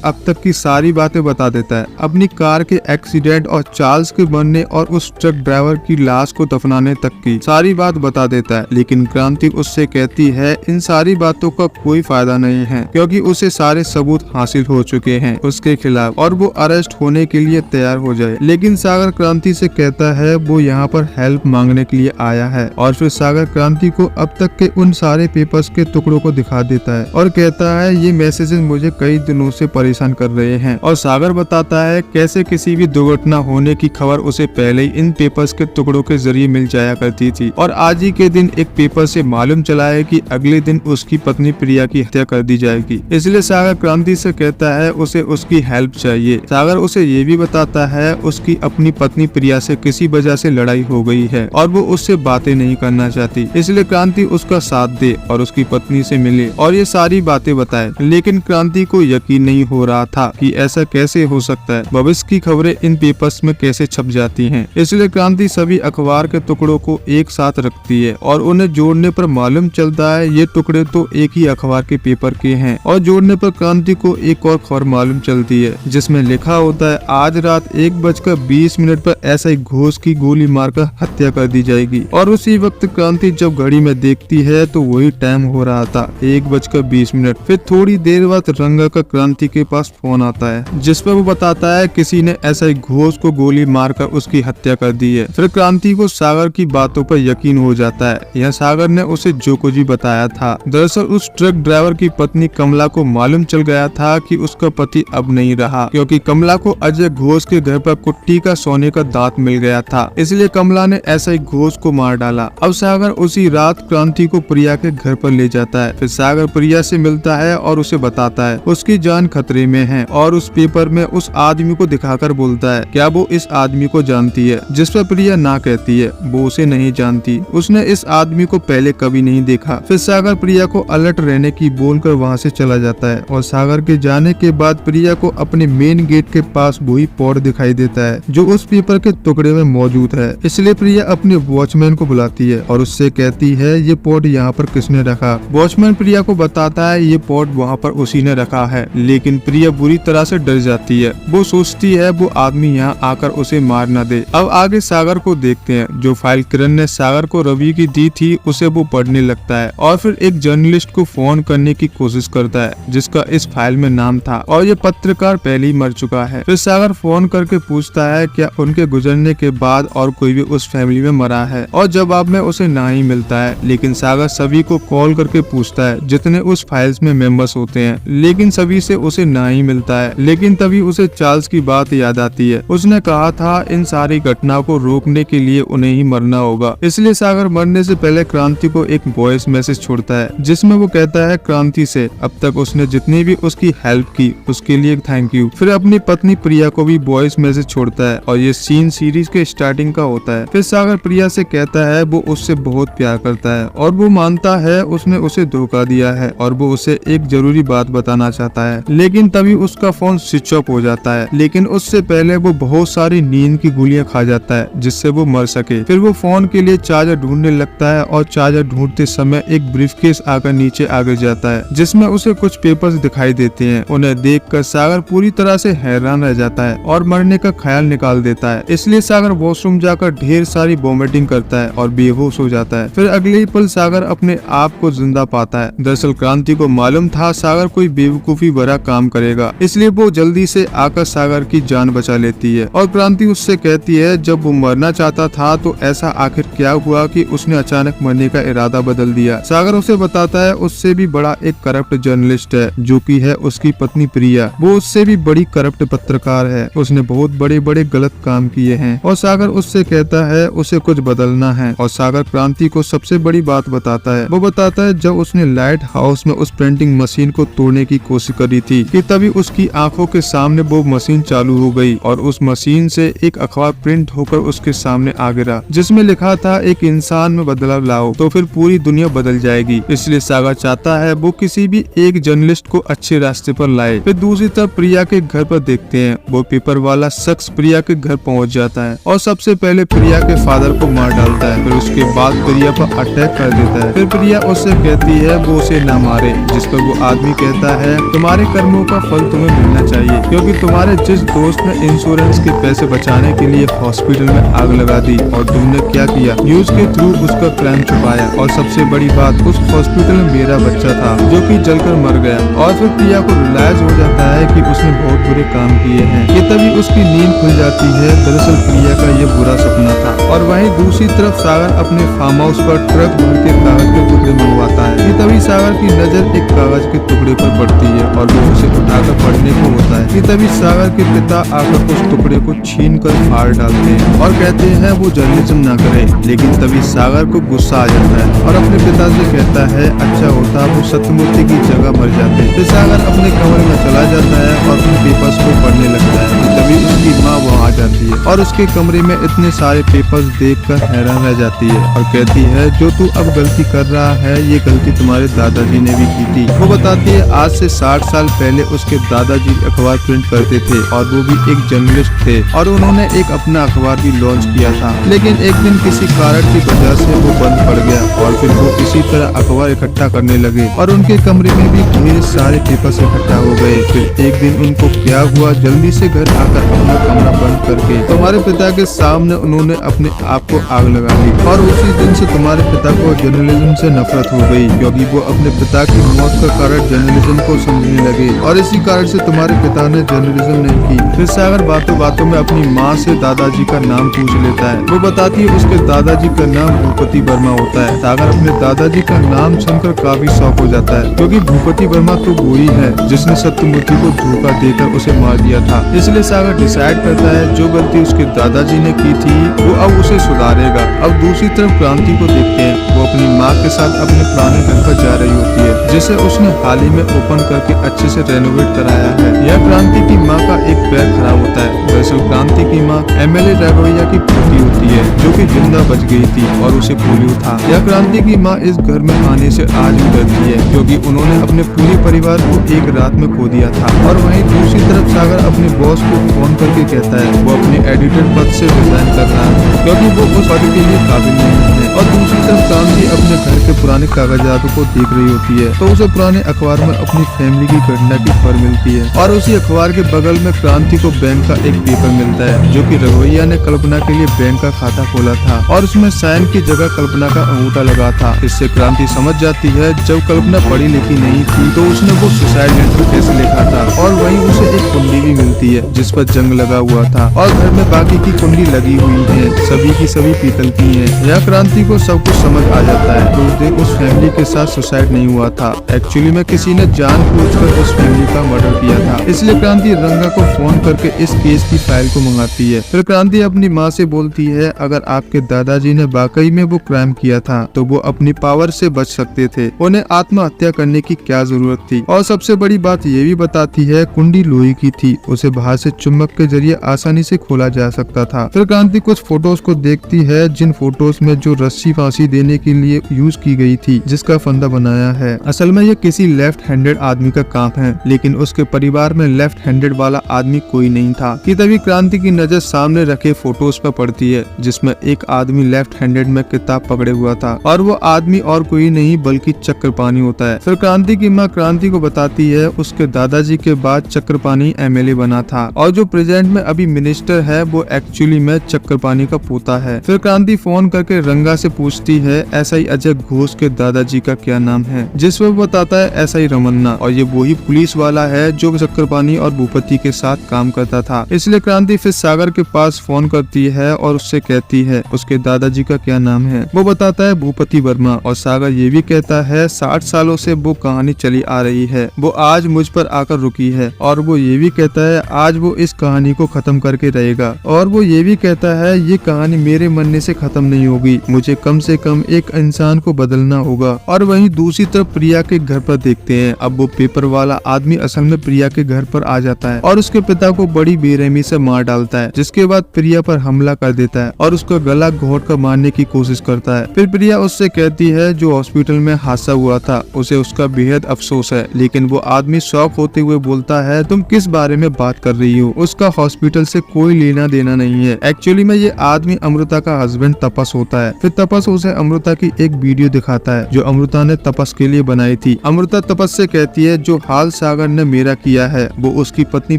अब तक की सारी बातें बता देता है, अपनी कार के एक्सीडेंट और चार्ल्स के मरने और उस ट्रक ड्राइवर की लाश को दफनाने तक की सारी बात बता देता है। लेकिन क्रांति उससे कहती है इन सारी बातों का कोई फायदा नहीं है, क्योंकि उसे सारे सबूत हासिल हो चुके हैं उसके खिलाफ और वो अरेस्ट होने के लिए तैयार हो जाए। लेकिन सागर क्रांति से कहता है वो यहाँ पर हेल्प मांगने के लिए आया है। और फिर सागर क्रांति को अब तक के उन सारे पेपर्स के टुकड़ों को दिखा देता है और कहता है ये मैसेजेस मुझे कई दिनों से परेशान कर रहे हैं। और सागर बताता है कैसे किसी भी दुर्घटना होने की खबर उसे पहले ही इन पेपर्स के टुकड़ों के जरिए मिल जाया करती थी और आज ही के दिन एक पेपर से मालूम चला है कि अगले दिन उसकी पत्नी प्रिया की हत्या कर दी जाएगी। इसलिए सागर क्रांति क्रांति से कहता है उसे उसकी हेल्प चाहिए। सागर उसे ये भी बताता है उसकी अपनी पत्नी प्रिया से किसी वजह से लड़ाई हो गई है और वो उससे बातें नहीं करना चाहती, इसलिए क्रांति उसका साथ दे और उसकी पत्नी से मिले और ये सारी बातें बताए। लेकिन क्रांति को यकीन नहीं हो रहा था कि ऐसा कैसे हो सकता है, भविष्य की खबरें इन पेपर्स में कैसे छप जाती हैं। इसलिए क्रांति सभी अखबार के टुकड़ों को एक साथ रखती है और उन्हें जोड़ने पर मालूम चलता है ये टुकड़े तो एक ही अखबार के पेपर के हैं। और जोड़ने पर क्रांति को एक और खबर मालूम चलती है जिसमें लिखा होता है आज रात 1:20 पर एसआई घोष की गोली मारकर हत्या कर दी जाएगी। और उसी वक्त क्रांति जब घड़ी में देखती है तो वही टाइम हो रहा था 1:20। फिर थोड़ी देर बाद रंगा का क्रांति के पास फोन आता है जिस पर वो बताता है किसी ने एसआई घोष को गोली मारकर उसकी हत्या कर दी है। फिर क्रांति को सागर की बातों पर यकीन हो जाता है, यह सागर ने उसे जो कुछ भी बताया था। दरअसल उस ट्रक ड्राइवर की पत्नी कमला को मालूम चल गया था कि उसका पति अब नहीं रहा, क्योंकि कमला को अजय घोष के घर पर कुट्टी का सोने का दांत मिल गया था, इसलिए कमला ने एसआई घोष को मार डाला। अब सागर उसी रात क्रांति को प्रिया के घर पर ले जाता है। फिर सागर प्रिया से मिलता है और उसे बताता है उसकी जान खतरे में है और उस पेपर में उस आदमी को दिखाकर बोलता है क्या वो इस आदमी को जानती है, जिस पर प्रिया ना कहती है, वो उसे नहीं जानती, उसने इस आदमी को पहले कभी नहीं देखा। फिर सागर प्रिया को अलर्ट रहने की बोलकर वहाँ से चला जाता है और सागर के जाने के बाद प्रिया को अपने मेन गेट के पास वही पॉड दिखाई देता है जो उस पेपर के टुकड़े में मौजूद है। इसलिए प्रिया अपने वॉचमैन को बुलाती है और उससे कहती है ये पॉड यहाँ पर किसने रखा। वॉचमैन प्रिया को बताता है ये पॉड वहाँ पर उसी ने रखा है, लेकिन प्रिया बुरी तरह से डर जाती है। वो सोचती है वो आदमी यहाँ आकर उसे मार न दे। अब आगे सागर को देखते हैं। जो फाइल किरण ने सागर को रवि की दी थी उसे वो पढ़ने लगता है और फिर एक जर्नलिस्ट को फोन करने की कोशिश करता है जिसका इस फाइल में नाम था और ये पत्रकार पहले ही मर चुका है। फिर सागर फोन करके पूछता है क्या उनके गुजरने के बाद और कोई भी उस फैमिली में मरा है और जवाब में उसे ना ही मिलता है। लेकिन सागर सभी को कॉल करके पूछता है जितने उस फाइल्स में मेंबर्स होते हैं, लेकिन सभी से उसे ना ही मिलता है। लेकिन तभी उसे चार्ल्स की बात याद आती है, उसने कहा था इन सारी घटनाओं को रोकने के लिए उन्हें ही मरना होगा। इसलिए सागर मरने से पहले क्रांति को एक वॉइस मैसेज छोड़ता है जिसमें वो कहता है क्रांति से अब तक उसने जितनी भी उसकी हेल्प की उसके लिए थैंक यू। फिर अपनी पत्नी प्रिया को भी वॉइस मैसेज छोड़ता है और ये सीन सीरीज के स्टार्टिंग का होता है। फिर सागर प्रिया से कहता है वो उससे बहुत प्यार करता है और वो मानता है उसने उसे धोखा दिया है और वो उसे एक जरूरी बात बताना चाहता है। लेकिन तभी उसका फोन स्विच ऑफ हो जाता है, लेकिन उससे पहले वो बहुत सारी नींद की गोलियां खा जाता है जिससे वो मर सके। फिर वो फोन के लिए चार्जर ढूंढने लगता है और चार्जर ढूंढते समय एक ब्रीफकेस आकर नीचे आ गिर जाता है जिसमें उसे कुछ पेपर्स दिखाई देते हैं। उन्हें देखकर सागर पूरी तरह से हैरान रह जाता है और मरने का ख्याल निकाल देता है। इसलिए सागर वॉशरूम जाकर ढेर सारी वॉमिटिंग करता है और बेहोश हो जाता है। फिर अगले ही पल सागर अपने आप को जिंदा पाता है। दरअसल क्रांति को मालूम था सागर कोई बेवकूफी भरा काम करेगा, इसलिए वो जल्दी से आकर सागर की जान बचा लेती है और क्रांति उससे कहती है जब वो मरना चाहता था तो ऐसा आखिर क्या हुआ कि उसने अचानक मरने का इरादा बदल दिया। सागर उसे बताता है उससे भी बड़ा एक करप्ट जर्नलिस्ट है जो कि है उसकी पत्नी प्रिया, वो उससे भी बड़ी करप्ट पत्रकार है, उसने बहुत बड़े बड़े गलत काम किए हैं और सागर उससे कहता है उसे कुछ बदलना है। और सागर क्रांति को सबसे बड़ी बात बताता है, वो बताता है जब उसने लाइट हाउस में उस प्रिंटिंग मशीन को तोड़ने की कोशिश करी थी कि तभी उसकी आंखों के सामने वो मशीन चालू हो गई और उस मशीन से एक अखबार प्रिंट होकर उसके सामने आ गिरा जिसमें लिखा था एक इंसान में बदलाव लाओ तो फिर पूरी दुनिया बदल जाएगी। इसलिए सागर चाहता है वो किसी भी एक जर्नलिस्ट को अच्छे रास्ते पर लाए। फिर दूसरी तरफ प्रिया के घर पर देखते हैं, वो पेपर वाला शख्स प्रिया के घर पहुंच जाता है और सबसे पहले प्रिया के फादर को मार डालता है। फिर उसके बाद प्रिया पर अटैक कर देता है। फिर प्रिया उससे कहती है वो उसे न मारे, जिस पर वो आदमी कहता है तुम्हारे कर्मों का फल तुम्हें मिलना चाहिए, क्योंकि तुम्हारे जिस दोस्त ने इंश्योरेंस के पैसे बचाने के लिए हॉस्पिटल में आग लगा दी और तुमने क्या किया, न्यूज के थ्रू उसका क्राइम छुपाया। और सबसे बड़ी बात, उस हॉस्पिटल में मेरा बच्चा था जो कि जलकर मर गया। और फिर प्रिया को रियलाइज हो जाता है कि उसने बहुत बुरे काम किए हैं। ये तभी उसकी नींद खुल जाती है। दरअसल प्रिया का ये बुरा सपना था। और वहीं दूसरी तरफ सागर अपने फार्म हाउस पर ट्रक भर के कागज के टुकड़े मंगवाता है। ये तभी सागर की नजर एक कागज के टुकड़े पर पड़ती है और वो उसे उठाकर पढ़ने को होता है। ये तभी सागर के पिता आकर उस टुकड़े को छीन कर फाड़ डालते हैं और कहते हैं वो जर्नलिज्म ना करे। लेकिन तभी सागर को गुस्सा आ जाता है और अपने पिता से कहता है अच्छा होता वो सत्यमूर्ति की जगह मर जाते। सागर अपने कमरे में चला जाता है और अपने पेपर्स को पढ़ने लगता है कि तभी उसकी माँ वहाँ आ जाती है और उसके कमरे में इतने सारे पेपर्स देखकर हैरान रह जाती है और कहती है जो तू अब गलती कर रहा है ये गलती तुम्हारे दादाजी ने भी की थी। वो बताती है आज से 60 साल पहले उसके दादाजी अखबार प्रिंट करते थे और वो भी एक जर्नलिस्ट थे और उन्होंने एक अपना अखबार भी लॉन्च किया था, लेकिन एक दिन किसी कारण की वजह से वो बंद पड़ गया और फिर वो इसी तरह अखबार इकट्ठा करने लगे और उनके कमरे में भी ढेर सारे पेपर्स इकट्ठा हो गए। फिर एक दिन उनको क्या हुआ, जल्दी से घर आकर अपना कमरा बंद करके तुम्हारे पिता के सामने उन्होंने अपने आप को आग लगा ली और उसी दिन से तुम्हारे पिता को जर्नलिज्म से नफरत हो गई क्योंकि वो अपने पिता की मौत का कारण जर्नलिज्म को समझने लगे और इसी कारण से तुम्हारे पिता ने जर्नलिज्म नहीं की। फिर सागर बातों बातों में अपनी माँ से दादाजी का नाम पूछ लेता है। वो बताती है उसके दादाजी का नाम भूपति वर्मा होता है। सागर अपने दादाजी का नाम सुनकर काफी शौक हो जाता है क्योंकि भूपति वर्मा तो वही है जिसने सत्यमूर्ति को धोखा देकर उसे मार दिया था। इसलिए सागर डिसाइड करता है जो गलती उसके दादाजी ने की थी वो अब उसे सुधारेगा। अब दूसरी तरफ क्रांति को देखते हैं। वो अपनी माँ के साथ अपने पुराने घर पर जा रही होती है जिसे उसने हाल ही में ओपन करके अच्छे से रेनोवेट कराया है। यह क्रांति की माँ का एक पैर खराब होता है। दरअसल क्रांति की माँ एमएलए रघोइया की पोती होती है जो कि जिंदा बच गई थी और उसे पोलियो था। यह क्रांति की माँ इस घर में आने से आज भी डरती है क्योंकि उन्होंने अपने पूरे परिवार को एक रात में खो दिया था। और वहीं दूसरी तरफ सागर अपने बॉस को फोन करके कहता है वो अपने एडिटर पद से रिजाइन कर रहा है क्योंकि वो उस पद के लिए काबिल नहीं है। और दूसरी तरफ क्रांति अपने घर के पुराने कागजातों को देख रही होती है तो उसे पुराने अखबार में अपनी फैमिली की घटना की खबर मिलती है और उसी अखबार के बगल में क्रांति को बैंक का एक पेपर मिलता है जो कि रघोइया ने कल्पना के लिए बैंक का खाता खोला था और उसमें साइन की जगह कल्पना का अंगूठा लगा था। इससे क्रांति समझ जाती है जब कल्पना पढ़ी लिखी नहीं थी तो उसने वो सुसाइड लेटर कैसे लिखा था। और वहीं उसे एक कुंडी भी मिलती है जिस पर जंग लगा हुआ था और घर में बाकी की कुंडी लगी हुई है, सभी की सभी पीतल की है। यह क्रांति को सब कुछ समझ आ जाता है तो उस दिन उस फैमिली के साथ सुसाइड नहीं हुआ था, एक्चुअली में किसी ने जानबूझकर उस फैमिली का मर्डर किया था। इसलिए क्रांति रंगा को फोन करके इस केस की फाइल को मंगाती है। फिर क्रांति अपनी माँ से बोलती है अगर आपके दादाजी ने वाकई में वो क्राइम किया था तो वो अपनी पावर से बच सकते थे, उन्हें आत्महत्या करने की क्या जरूरत थी। और सबसे बड़ी बात ये भी बताती है कुंडी लोहे की थी, उसे बाहर से चुंबक के जरिए आसानी से खोला जा सकता था। फिर क्रांति कुछ फोटोज को देखती है जिन फोटोज में जो रस्सी फांसी देने के लिए यूज की गई थी जिसका फंदा बनाया है असल में ये किसी लेफ्ट हैंडेड आदमी का काम है, लेकिन उसके परिवार में लेफ्ट हैंडेड वाला आदमी कोई नहीं था कि तभी क्रांति की नजर सामने रखे फोटोज पर पड़ती है जिसमें एक आदमी लेफ्ट हैंडेड में किताब पकड़े हुआ था और वो आदमी और कोई नहीं बल्कि चक्रपाणी होता है। फिर क्रांति की माँ क्रांति को बताती है उसके दादाजी के बाद चक्रपाणी एमएलए बना था और जो प्रेजेंट में अभी मिनिस्टर है वो एक्चुअली में चक्रपाणी का पोता है। फिर क्रांति फोन करके रंगा से पूछती है एसआई अजय घोष के दादाजी का क्या नाम है, जिस पर बताता है एसआई रमन्ना और ये वही पुलिस वाला है जो चक्रपाणी और भूपति के साथ काम करता था। इसलिए क्रांति फिर सागर के पास फोन करती है और उससे कहती है उसके दादाजी का क्या नाम है। वो बताता है भूपति वर्मा और सागर ये भी कहता है 60 सालों से वो कहानी चली आ रही है, वो आज मुझ पर आकर रुकी है और वो ये भी कहता है आज वो इस कहानी को खत्म करके रहेगा और वो ये भी कहता है ये कहानी मेरे मरने से खत्म नहीं होगी, मुझे कम से कम एक इंसान को बदलना होगा। और वहीं दूसरी तरफ प्रिया के घर पर देखते हैं अब वो पेपर वाला आदमी असल में प्रिया के घर पर आ जाता है और उसके पिता को बड़ी बेरहमी से मार डालता है, जिसके बाद प्रिया पर हमला कर देता है और उसका गला घोट कर मारने की कोशिश करता है। फिर प्रिया उससे कहती है जो हॉस्पिटल में हादसा हुआ था उसे उसका बेहद अफसोस है, लेकिन वो आदमी शॉक होते हुए बोलता है तुम किस बारे में बात कर रही हो, उसका हॉस्पिटल से कोई लेना देना नहीं है। एक्चुअली में ये आदमी अमृता का हस्बैंड तपस होता है। फिर तपस उसे अमृता की एक वीडियो दिखाता है जो अमृता ने तपस के लिए बनाई थी। अमृता तपस से कहती है जो हाल सागर ने मेरा किया है वो उसकी पत्नी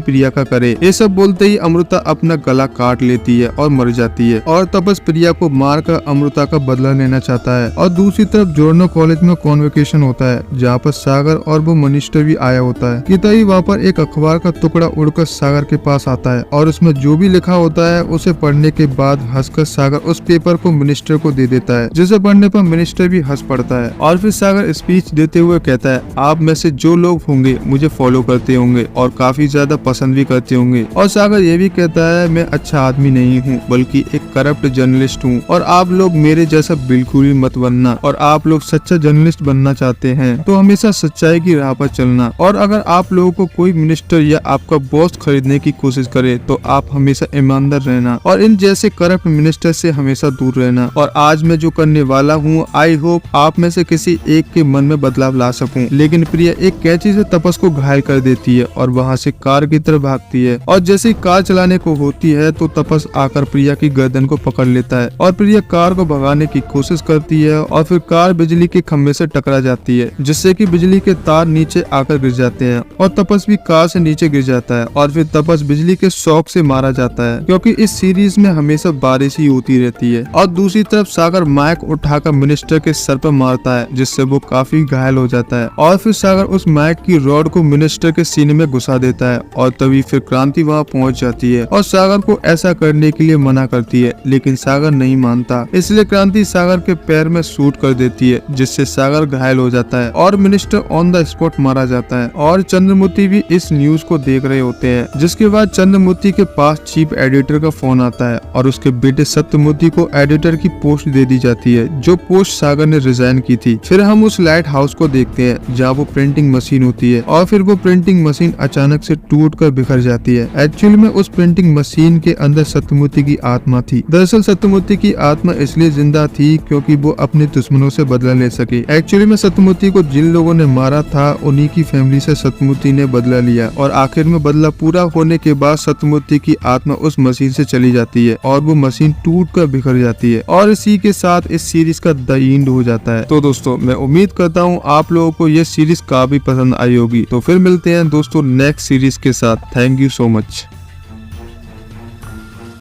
प्रिया का करे। ये सब बोलते ही अमृता अपना गला काट लेती है और मर जाती है और तपस प्रिया को मार कर अमृता का बदला लेना चाहता है। और दूसरी तरफ जोर्नो कॉलेज में कॉन्वोकेशन होता है जहाँ पर सागर और वो मिनिस्टर भी आया होता है कि तभी वहाँ पर एक अखबार का टुकड़ा उड़कर सागर के पास आता है और उसमें जो भी लिखा होता है उसे पढ़ने के बाद हंसकर सागर उस पेपर को मिनिस्टर को दे देता है, जिसे पढ़ने पर मिनिस्टर भी हंस पड़ता है। और फिर सागर स्पीच देते हुए कहता है, आप में से जो लोग होंगे मुझे फॉलो करते होंगे और काफी ज्यादा पसंद भी करते होंगे। और सागर ये भी कहता है, मैं अच्छा आदमी नहीं हूँ बल्कि एक करप्ट जर्नलिस्ट हूँ और आप लोग मेरे जैसा बिल्कुल भी मत बनना। और आप लोग सच्चा जर्नलिस्ट बनना चाहते हैं तो हमेशा सच्चाई की राह पर चलना। और अगर आप लोगों को कोई मिनिस्टर या आपका बॉस खरीदने की कोशिश करे तो आप हमेशा ईमानदार रहना और इन जैसे करप्ट मिनिस्टर से हमेशा दूर रहना। और आज मैं जो करने वाला हूँ, आई होप आप में से किसी एक के मन में बदलाव ला सकूं। लेकिन प्रिया एक कैंची से तपस को घायल कर देती है और वहाँ से कार की तरफ भागती है। और जैसे कार चलाने को होती है तो तपस आकर प्रिया की गर्दन को पकड़ लेता है और प्रिया कार को भगाने की कोशिश करती है और फिर कार बिजली के खंभे से टकरा जाती है, जिससे कि बिजली के तार नीचे आकर गिर जाते हैं और तपस भी कार से नीचे गिर जाता है। और फिर तपस बिजली के शॉक से मारा जाता है, क्योंकि इस सीरीज में हमेशा बारिश ही होती रहती है। और दूसरी तरफ सागर माइक उठाकर मिनिस्टर के सर पर मारता है, जिससे वो काफी घायल हो जाता है। और फिर सागर उस माइक की रॉड को मिनिस्टर के सीने में घुसा देता है और तभी फिर क्रांति वहाँ पहुँच जाती है और सागर को ऐसा करने के लिए मना करती है, लेकिन सागर नहीं मानता। इसलिए क्रांति सागर के पैर में शूट कर देती है, जिससे सागर घायल हो जाता है और मिनिस्टर ऑन द स्पॉट मारा जाता है। और चंद्रमूर्ति भी इस न्यूज को देख रहे होते हैं, जिसके बाद चंद्रमूर्ति के पास चीफ एडिटर का फोन आता है और उसके बेटे सत्यमूर्ति को एडिटर की पोस्ट दे दी जाती है, जो पोस्ट सागर ने रिजाइन की थी। फिर हम उस लाइट हाउस को देखते हैं जहाँ वो प्रिंटिंग मशीन होती है और फिर वो प्रिंटिंग मशीन अचानक से टूटकर बिखर जाती है। एक्चुअली में उस प्रिंटिंग मशीन के अंदर सत्यमूर्ति की आत्मा थी। दरअसल सत्यमूर्ति की आत्मा इसलिए जिंदा थी क्योंकि वो अपने दुश्मनों से बदला ले सके। एक्चुअली में सत्यमूर्ति को जिन लोगों ने मारा था उन्हीं की फैमिली से सत्यमूर्ति ने बदला लिया और आखिर में बदला पूरा होने के बाद सत्यमूर्ति की आत्मा उस मशीन से चली जाती है और वो मशीन टूट कर बिखर जाती है और इसी के साथ इस सीरीज का द एंड हो जाता है। तो दोस्तों मैं उम्मीद करता हूँ आप लोगों को ये सीरीज काफी पसंद आई होगी। तो फिर मिलते हैं दोस्तों नेक्स्ट सीरीज के साथ। Thank you so much.